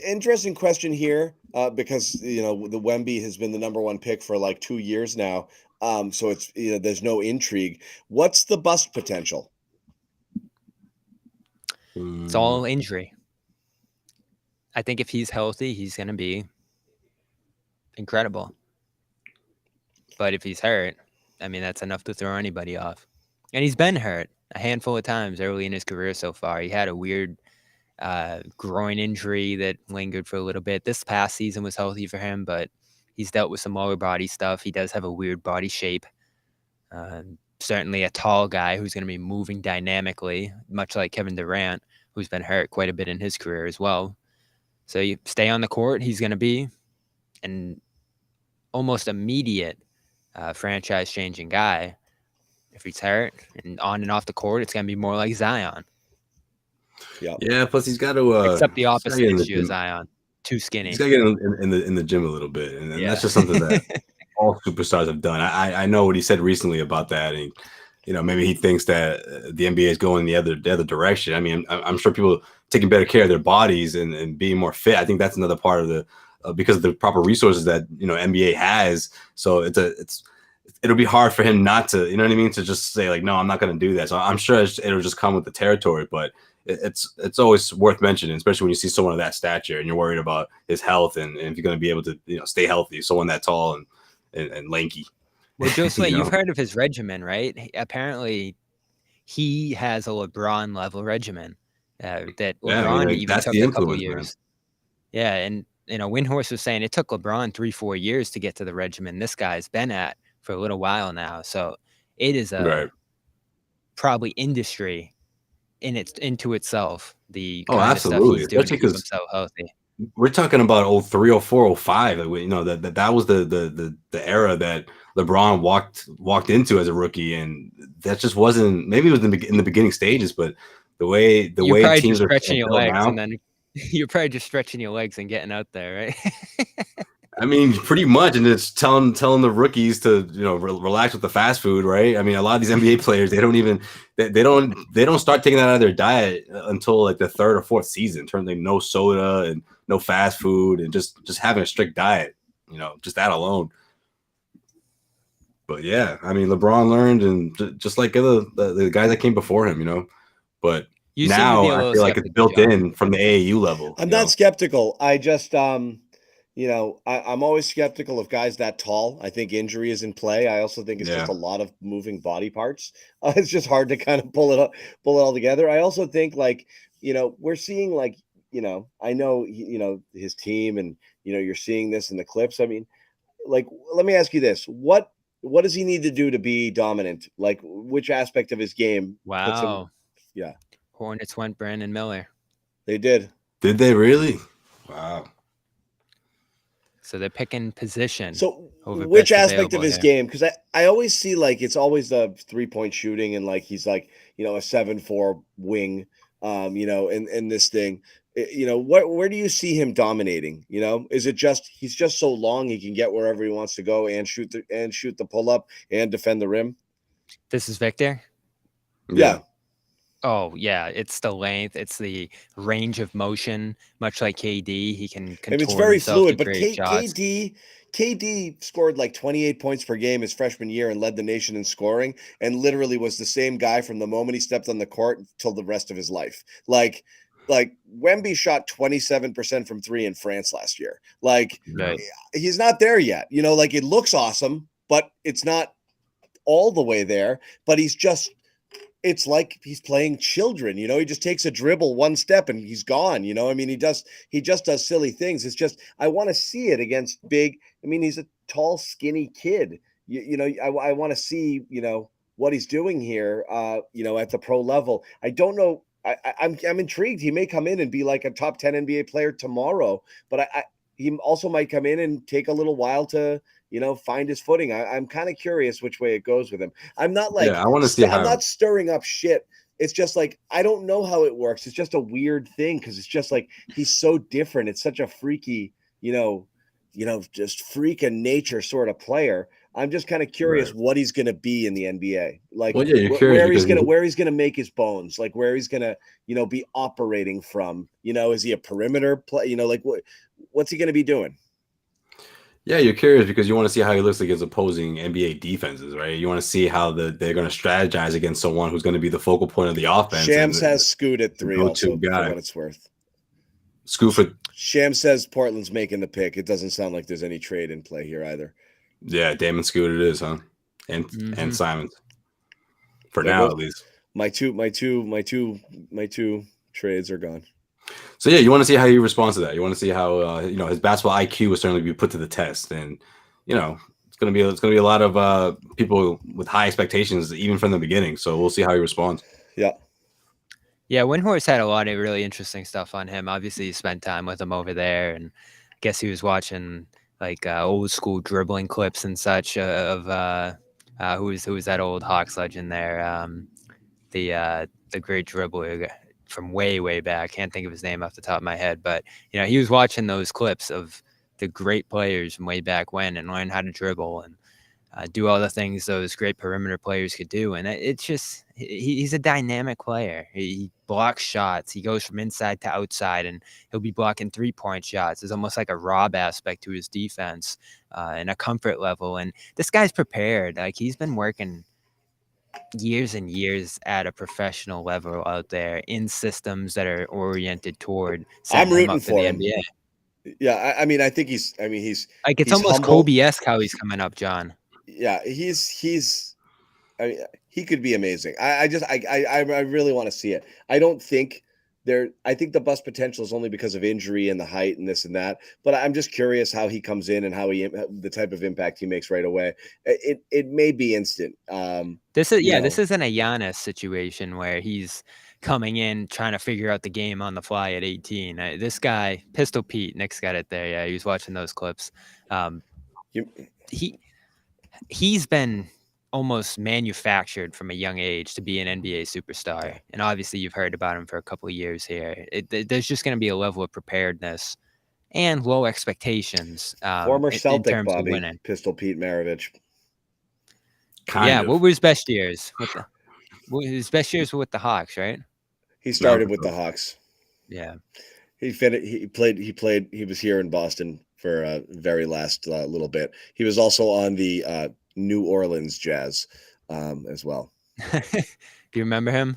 Interesting question here, because the Wemby has been the number one pick for like 2 years now. So it's there's no intrigue. What's the bust potential? It's all injury. I think if he's healthy, he's going to be incredible. But if he's hurt, I mean, that's enough to throw anybody off. And he's been hurt a handful of times early in his career so far. He had a weird groin injury that lingered for a little bit. This past season was healthy for him, but he's dealt with some lower body stuff. He does have a weird body shape. Certainly a tall guy who's going to be moving dynamically, much like Kevin Durant, who's been hurt quite a bit in his career as well. So you stay on the court, he's going to be an almost immediate franchise-changing guy. If he's hurt and on and off the court, it's going to be more like Zion. Yeah. Plus, he's got to except the opposite issue of Zion, too skinny. He's got to get in the gym a little bit, and that's just something that all superstars have done. I know what he said recently about that, and maybe he thinks that the NBA is going the other direction. I mean, I'm sure people taking better care of their bodies and being more fit. I think that's another part of the because of the proper resources that NBA has. So it'll be hard for him not to, to just say like, no, I'm not going to do that. So I'm sure it'll just come with the territory, but it's always worth mentioning, especially when you see someone of that stature and you're worried about his health and if you're going to be able to stay healthy. Someone that tall and lanky. Well, Josue, you've heard of his regimen, right? Apparently, he has a LeBron level regimen that LeBron even took a couple years. Man. Yeah, and Windhorse was saying it took LeBron 3-4 years to get to the regimen this guy's been at for a little while now. So it is probably industry into itself. The kind absolutely, of stuff he's doing to keep himself healthy. We're talking about 03, 04, 05. That was the era that LeBron walked into as a rookie, and that just wasn't. Maybe it was in the beginning stages, but the way teams are stretching your legs now, and then you're probably just stretching your legs and getting out there, right? I mean, pretty much, and it's telling the rookies to relax with the fast food, right? I mean, a lot of these NBA players they don't start taking that out of their diet until like the third or fourth season. Turning no soda and no fast food, and just having a strict diet. Just that alone. But yeah, I mean, LeBron learned, and just like the guys that came before him, But now I feel like it's built in from the AAU level. I'm not skeptical. I just I'm always skeptical of guys that tall. I think injury is in play. I also think it's just a lot of moving body parts. It's just hard to kind of pull it all together. I also think like, we're seeing like, I know, his team and, you're seeing this in the clips. I mean, like, let me ask you this. What does he need to do to be dominant? Like which aspect of his game? Wow. Yeah. Hornets went Brandon Miller. They did. Did they really? Wow. So they're picking position. So which aspect of his game? Because I always see like it's always the 3-point shooting and like he's like, a 7-4 wing, in this thing. Where do you see him dominating? Is it just he's just so long he can get wherever he wants to go and shoot the pull up and defend the rim? This is Victor. Yeah. Oh yeah, it's the length, it's the range of motion. Much like KD, he can I mean, it's contort very himself to fluid, but create shots. KD scored like 28 points per game his freshman year and led the nation in scoring, and literally was the same guy from the moment he stepped on the court till the rest of his life. Like Wemby shot 27% from three in France last year. Like Right. he's not there yet. You know, like it looks awesome, but it's not all the way there. But he's just it's like he's playing children, you know. He just takes a dribble one step and he's gone, you know. I mean, he just does silly things. It's just I want to see it against big. I mean, he's a tall, skinny kid. You know, I want to see, you know, what he's doing here, you know, at the pro level. I don't know. I'm intrigued. He may come in and be like a top 10 NBA player tomorrow, but he also might come in and take a little while to, you know, find his footing. I'm kind of curious which way it goes with him. I'm not like Yeah, I want to see I'm how. not stirring up shit. It's just like I don't know how it works. It's just a weird thing because it's just like he's so different. It's such a freaky, just freak of nature sort of player. I'm just kind of curious Right. what he's going to be in the NBA. Like Well, yeah, you're curious where he's gonna make his bones. Like where he's gonna, you know, be operating from. You know, is he a perimeter play? You know, like what's he going to be doing? Yeah, you're curious because you want to see how he looks against opposing NBA defenses, right? You want to see how they're going to strategize against someone who's going to be the focal point of the offense. Shams and has Scoot at three go-to also, guy. for what it's worth. Scoot for Sham says Portland's making the pick. It doesn't sound like there's any trade in play here either. yeah, Damon Scoot it is, huh? And Simons. For They're now, both, at least. My two trades are gone. So yeah, you want to see how he responds to that. You want to see how his basketball IQ will certainly be put to the test, and it's gonna be a lot of people with high expectations even from the beginning. So we'll see how he responds. Yeah. Yeah, Windhorse had a lot of really interesting stuff on him. Obviously, you spent time with him over there, and I guess he was watching like old school dribbling clips and such of who was that old Hawks legend there, the great dribbler from way back. Can't think of his name off the top of my head, but he was watching those clips of the great players from way back when and learn how to dribble and do all the things those great perimeter players could do. And it's just he's a dynamic player. He blocks shots. He goes from inside to outside, and he'll be blocking 3-point shots. There's almost like a Rob aspect to his defense and a comfort level. And this guy's prepared. Like he's been working years and years at a professional level out there in systems that are oriented toward setting him up for the NBA. Yeah, I mean, I think he's Like it's he's almost humble. Kobe-esque how he's coming up, John. Yeah, he's I mean, he could be amazing. I really want to see it. I think the bust potential is only because of injury and the height and this and that. But I'm just curious how he comes in and the type of impact he makes right away. It may be instant. This isn't a Giannis situation where he's coming in trying to figure out the game on the fly at 18. This guy, Pistol Pete, Nick's got it there. Yeah, he was watching those clips. He's been almost manufactured from a young age to be an NBA superstar. And obviously you've heard about him for a couple of years here. There's just going to be a level of preparedness and low expectations Former Celtic in terms Bobby, of winning. Pistol Pete Maravich. What were his best years? His best years were with the Hawks, right? He started with the Hawks. Yeah. He was here in Boston for a very last little bit. He was also on the New Orleans Jazz as well. Do you remember him?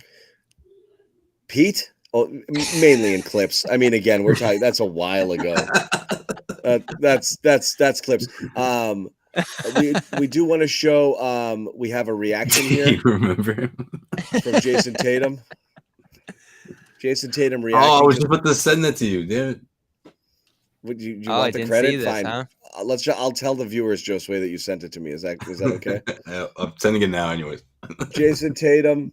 Pete? Oh, mainly in clips. I mean, again, we're talking that's a while ago. That's clips. We do want to show we have a reaction here. You remember him? From Jason Tatum. Jason Tatum reacting. Oh, I was just about to send that to you, damn it. Would you want the credit? This, fine. Huh? I'll tell the viewers, Josue, that you sent it to me. Is that okay? I'm sending it now, anyways. Jason Tatum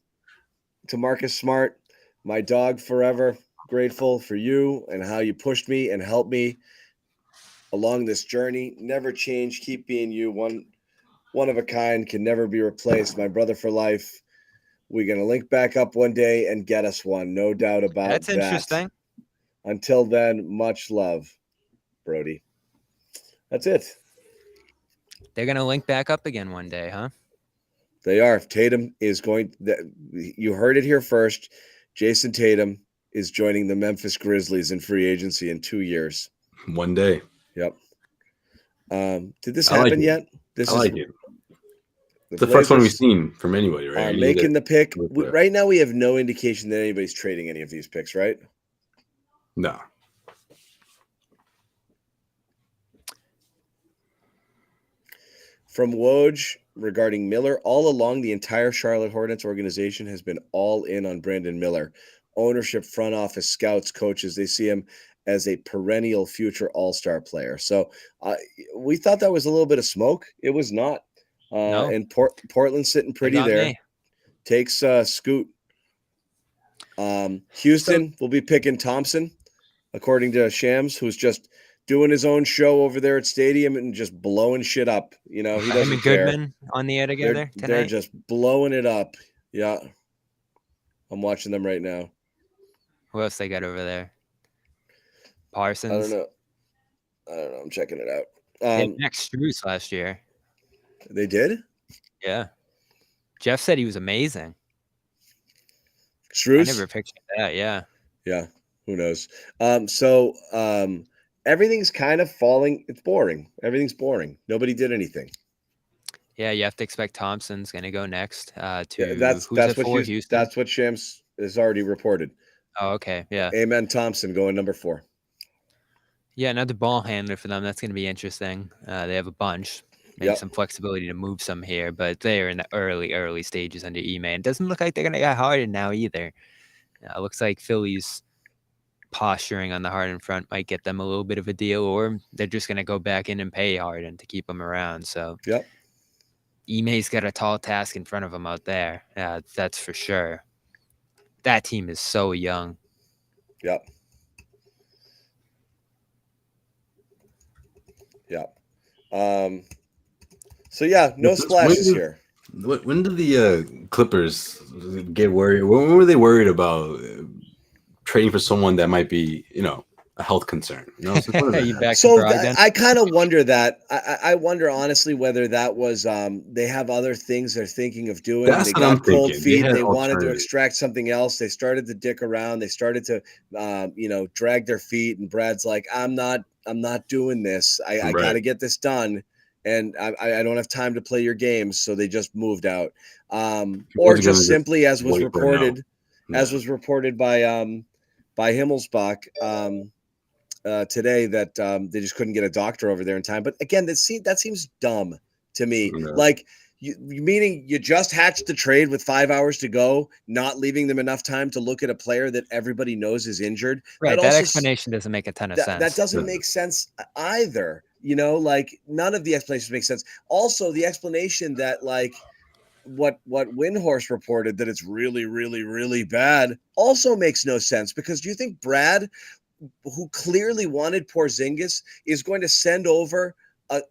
to Marcus Smart, my dog forever. Grateful for you and how you pushed me and helped me along this journey. Never change. Keep being you. One of a kind, can never be replaced. My brother for life. We're gonna link back up one day and get us one, no doubt about that. That's interesting. Until then, much love, Brody. That's it. They're gonna link back up again one day, huh? They are. Tatum is going. You heard it here first. Jason Tatum is joining the Memphis Grizzlies in free agency in 2 years. One day. Yep. Did this I like happen it. yet? This I like it. The It's the first one we've Blazers seen from anybody, right? are Any making the pick. player. Right now, we have no indication that anybody's trading any of these picks, right? No. From Woj regarding Miller, all along the entire Charlotte Hornets organization has been all in on Brandon Miller. Ownership, front office, scouts, coaches, they see him as a perennial future all-star player. So we thought that was a little bit of smoke. It was not. No. And Portland sitting pretty there. Me. Takes Scoot. Houston will be picking Thompson, according to Shams, who's just doing his own show over there at Stadium and just blowing shit up. You know, he doesn't care. Goodman on the air together tonight. They're just blowing it up. Yeah. I'm watching them right now. Who else they got over there? Parsons. I don't know. I'm checking it out. They had Max Strus last year. They did? Yeah. Jeff said he was amazing. Strus? I never pictured that. Yeah. Yeah. Who knows? Everything's kind of falling. It's boring. Everything's boring. Nobody did anything. Yeah, you have to expect Thompson's going to go next. That's what Shams has already reported. Oh, okay. Yeah. Amen. Thompson going number 4. Yeah, another ball handler for them. That's going to be interesting. They have a bunch. Maybe some flexibility to move some here, but they're in the early stages under Ime. It doesn't look like they're going to get Harden now either. It looks like Philly's posturing on the Harden front might get them a little bit of a deal, or they're just going to go back in and pay Harden to keep him around. So Ime's got a tall task in front of him out there. That's for sure. That team is so young. Yep. So no splashes here. When did the Clippers get worried? When were they worried about trading for someone that might be, a health concern? I kind of wonder that. I wonder honestly whether that was they have other things they're thinking of doing. That's they what got I'm cold thinking. feet. They wanted to extract something else. They started to dick around. They started to drag their feet. And Brad's like, I'm not doing this. I got to get this done. And I don't have time to play your games, so they just moved out, or just simply, as was reported by Himmelsbach today, that they just couldn't get a doctor over there in time. But again, that seems dumb to me. Yeah. Like, meaning you just hatched the trade with 5 hours to go, not leaving them enough time to look at a player that everybody knows is injured. Right, that explanation doesn't make a ton of sense. That doesn't make sense either. Like, none of the explanations make sense. Also, the explanation that, like, what Windhorst reported, that it's really, really, really bad, also makes no sense. Because do you think Brad, who clearly wanted Porzingis, is going to send over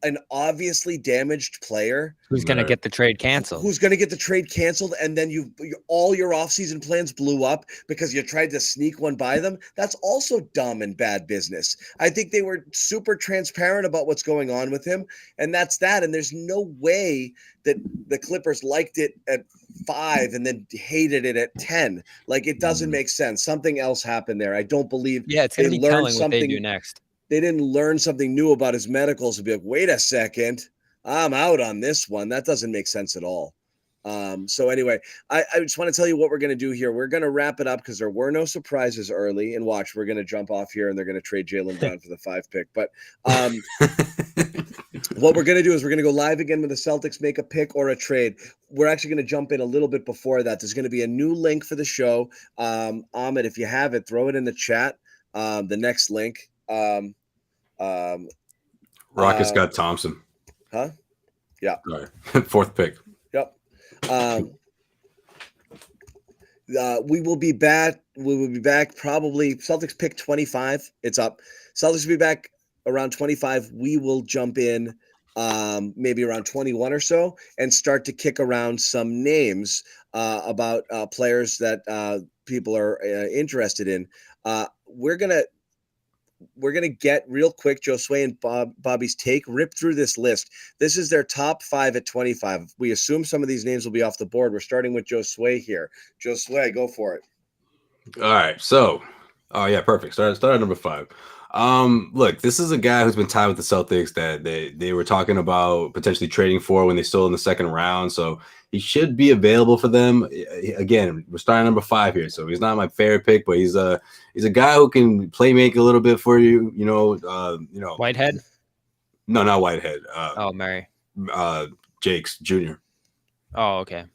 an obviously damaged player who's going to get the trade canceled? And then all your offseason plans blew up because you tried to sneak one by them? That's also dumb and bad business. I think they were super transparent about what's going on with him, and that's that. And there's no way that the Clippers liked it at 5 and then hated it at 10. Like, it doesn't make sense. Something else happened there. I don't believe. Yeah, it's going to be telling what they do next. They didn't learn something new about his medicals to be like, wait a second, I'm out on this one. That doesn't make sense at all. So anyway, I just want to tell you what we're going to do here. We're going to wrap it up because there were no surprises early. And watch, we're going to jump off here and they're going to trade Jaylen Brown for the 5 pick. But what we're going to do is we're going to go live again when the Celtics make a pick or a trade. We're actually going to jump in a little bit before that. There's going to be a new link for the show. Ahmed, if you have it, throw it in the chat. The next link. Rockets got Thompson. Huh? Yeah. All right. 4th pick. Yep. We will be back. We will be back probably. Celtics pick 25. It's up. Celtics will be back around 25. We will jump in maybe around 21 or so and start to kick around some names about players that people are interested in. We're going to we're going to get real quick Josue and Bobby's take, rip through this list. This is their top 5 at 25. We assume some of these names will be off the board. We're starting with Josue here. Josue, go for it. All right. So, oh yeah, perfect. Start at number 5. Look, this is a guy who's been tied with the Celtics that they were talking about potentially trading for when they still in the second round. So he should be available for them. Again, we're starting number 5 here, so he's not my favorite pick, but he's a guy who can play make a little bit for you. Whitehead? No, not Whitehead. Murray. Jakes Jr. Oh, okay.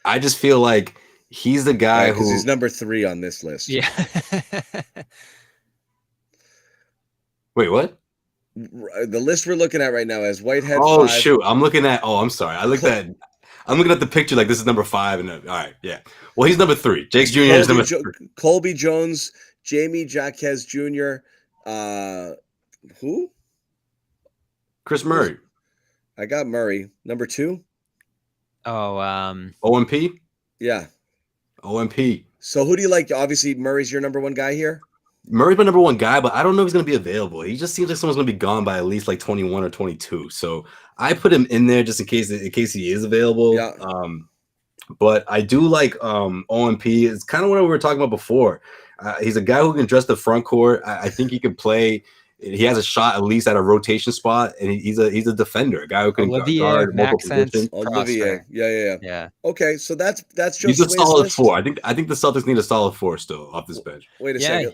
I just feel like he's the guy because who he's number 3 on this list. Yeah. Wait, what? The list we're looking at right now is Whitehead. Oh 5. shoot! I'm looking at. Oh, I'm sorry. I'm looking at the picture like this is number 5. And all right, yeah. Well, he's number 3. Jakes Jr. is number 3. Colby Jones, Jamie Jaquez Jr. Who? Chris Murray. I got Murray. Number 2. OMP. Yeah. OMP. So who do you like? Obviously, Murray's your number 1 guy here. Murray's my number 1 guy, but I don't know if he's going to be available. He just seems like someone's going to be gone by at least like 21 or 22. So I put him in there just in case he is available. Yeah. But I do like OMP. It's kind of what we were talking about before. He's a guy who can address the front court. I think he can play. He has a shot at least at a rotation spot, and he's a defender, a guy who can guard multiple positions. Olivier, yeah. Okay, so that's just he's a solid list. 4. I think the Celtics need a solid 4 still off this bench. Wait a second.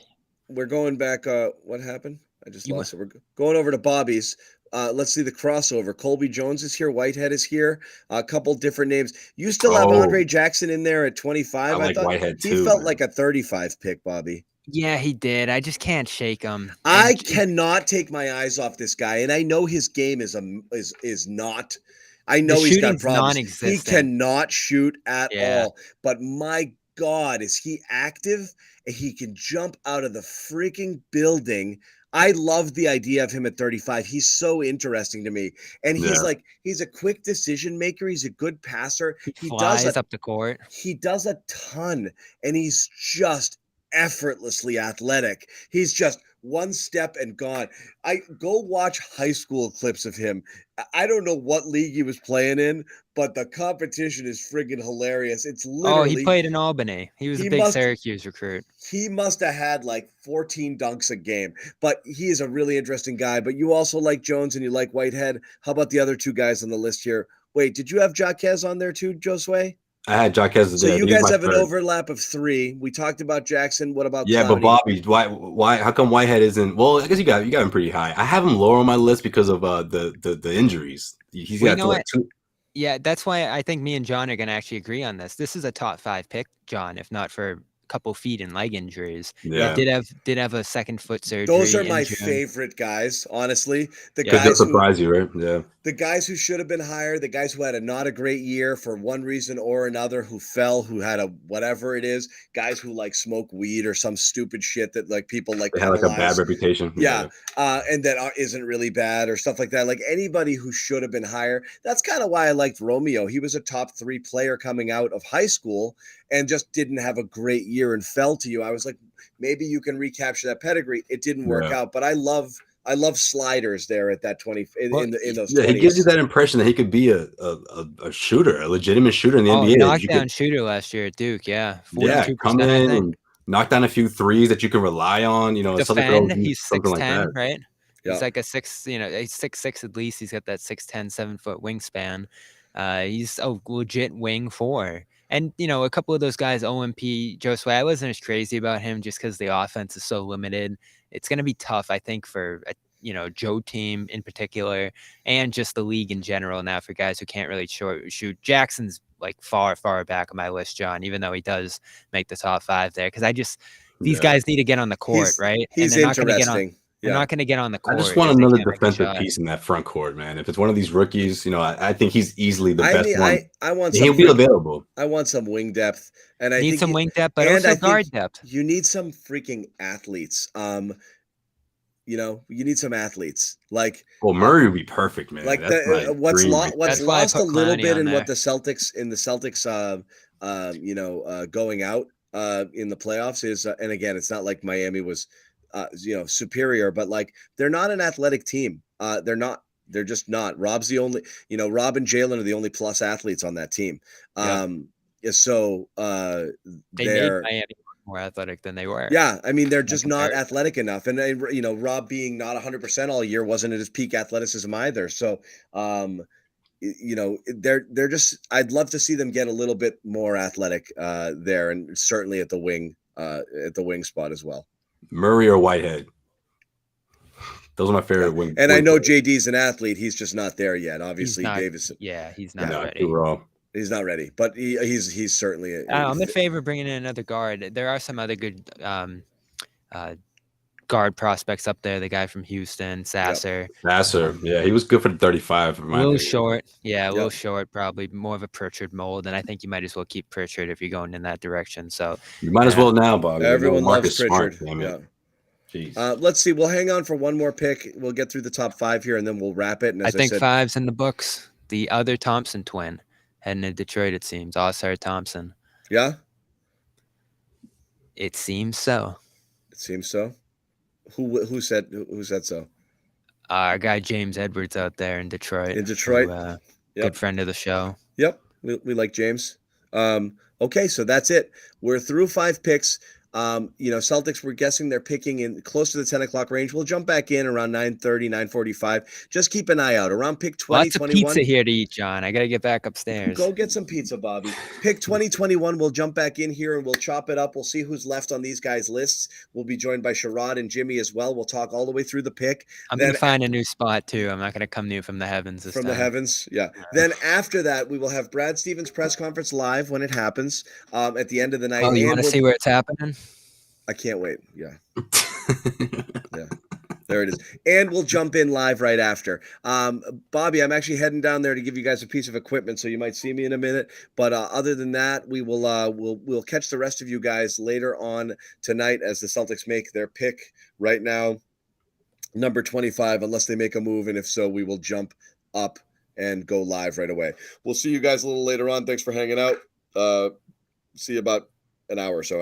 We're going back. What happened? I just lost it. We're going over to Bobby's. Let's see the crossover. Colby Jones is here. Whitehead is here. A couple different names. You still have Andre Jackson in there at 25. I thought Whitehead too. He felt like a 35 pick, Bobby. Yeah, he did. I just can't shake him. I cannot take my eyes off this guy, and I know his game is not. I know he's got problems. He cannot shoot at all. But my God, is he active? He can jump out of the freaking building. I love the idea of him at 35. He's so interesting to me. And he's a quick decision maker. He's a good passer. He flies up the court. He does a ton, and he's just effortlessly athletic. He's just one step and gone. I go watch high school clips of him. I don't know what league he was playing in, but the competition is friggin' hilarious. It's literally. He played in Albany. He was a big Syracuse recruit. He must have had like 14 dunks a game, but he is a really interesting guy. But you also like Jones and you like Whitehead. How about the other 2 guys on the list here? Wait, did you have Jaquez on there too, Josue? I had Jaquez. So you guys have an overlap of 3. We talked about Jackson. What about Cloudy? But Bobby, why? How come Whitehead isn't? Well, I guess you got him pretty high. I have him lower on my list because of the injuries. He's got 2. Yeah, that's why I think me and John are going to actually agree on this. This is a top 5 pick, John, if not for couple feet and leg injuries. Yeah, did have a second foot surgery. Those are my favorite guys, honestly. The guys that surprise you, right? Yeah. The guys who should have been higher, the guys who had not a great year for one reason or another, who fell, who had a whatever it is, guys who like smoke weed or some stupid shit that like people like they had like a bad reputation. Yeah. And that isn't really bad or stuff like that. Like anybody who should have been higher. That's kind of why I liked Romeo. He was a top 3 player coming out of high school and just didn't have a great year and fell to you. I was like, maybe you can recapture that pedigree. It didn't work out, but I love sliders there at that 20 in those. Yeah, 20s. He gives you that impression that he could be a shooter, a legitimate shooter in the NBA. Knockdown shooter last year at Duke. Yeah, 42%, come in and knock down a few threes that you can rely on. You know, defend. He's 6'10", like right? Yeah. He's like a 6'6" at least. He's got that 6'10", 7-foot wingspan. He's a legit wing 4. And, a couple of those guys, OMP, Josue, I wasn't as crazy about him just because the offense is so limited. It's going to be tough, I think, for a Joe team in particular and just the league in general now for guys who can't really shoot. Jackson's like far, far back on my list, John, even though he does make the top 5 there. Because these guys need to get on the court, right? He's interesting. They're not going to get on the court. I just want another defensive piece in that front court, man. If it's one of these rookies, I think he's easily the best one. I want he'll be available. I want some wing depth, and I need some wing depth, but also guard depth. You need some freaking athletes. You need some athletes. Like, well, Murray would be perfect, man. Like what's lost a little bit in what the Celtics going out in the playoffs is, and again, it's not like Miami was superior, but like they're not an athletic team. They're not. They're just not. Rob's the only, Rob and Jalen are the only plus athletes on that team. So they made Miami more athletic than they were. Yeah, I mean, they're just not athletic enough. And, Rob being not 100% all year wasn't at his peak athleticism either. So, they're just, I'd love to see them get a little bit more athletic there, and certainly at the wing spot as well. Murray or Whitehead. Those are my favorite wing. And I know JD's an athlete. He's just not there yet. Obviously, Davis. Yeah, he's not ready. Too raw. He's not ready, but he's certainly. I'm in favor of bringing in another guard. There are some other good guard prospects up there. The guy from Houston, Sasser. Yeah, he was good for the 35. A little short. Yeah, a little short. Probably more of a Pritchard mold, and I think you might as well keep Pritchard if you're going in that direction. So you might as well now, Bob. Everyone loves Pritchard. Smart, let's see. We'll hang on for one more pick. We'll get through the top 5 here, and then we'll wrap it. And I think 5's in the books. The other Thompson twin heading to Detroit, it seems. Oscar Thompson. Yeah? It seems so. It seems so? Who said so? Our guy James Edwards out there in Detroit. Good friend of the show. Yep. We like James. Okay, so that's it. We're through 5 picks. Celtics, we're guessing they're picking in close to the 10 o'clock range. We'll jump back in around 9:30, 9:45. Just keep an eye out. Around pick 20, Lots of 21. pizza here to eat, John. I got to get back upstairs. Go get some pizza, Bobby. Pick 2021. We'll jump back in here and we'll chop it up. We'll see who's left on these guys' lists. We'll be joined by Sherrod and Jimmy as well. We'll talk all the way through the pick. I'm going to find a new spot, too. I'm not going to come new from the heavens this time. From the heavens, yeah. Then after that, we will have Brad Stevens' press conference live when it happens at the end of the night. Oh, you want to see where it's happening? I can't wait. Yeah. Yeah. There it is. And we'll jump in live right after. Bobby, I'm actually heading down there to give you guys a piece of equipment, so you might see me in a minute. But other than that, we will we'll catch the rest of you guys later on tonight as the Celtics make their pick right now, number 25, unless they make a move. And if so, we will jump up and go live right away. We'll see you guys a little later on. Thanks for hanging out. See you about an hour or so.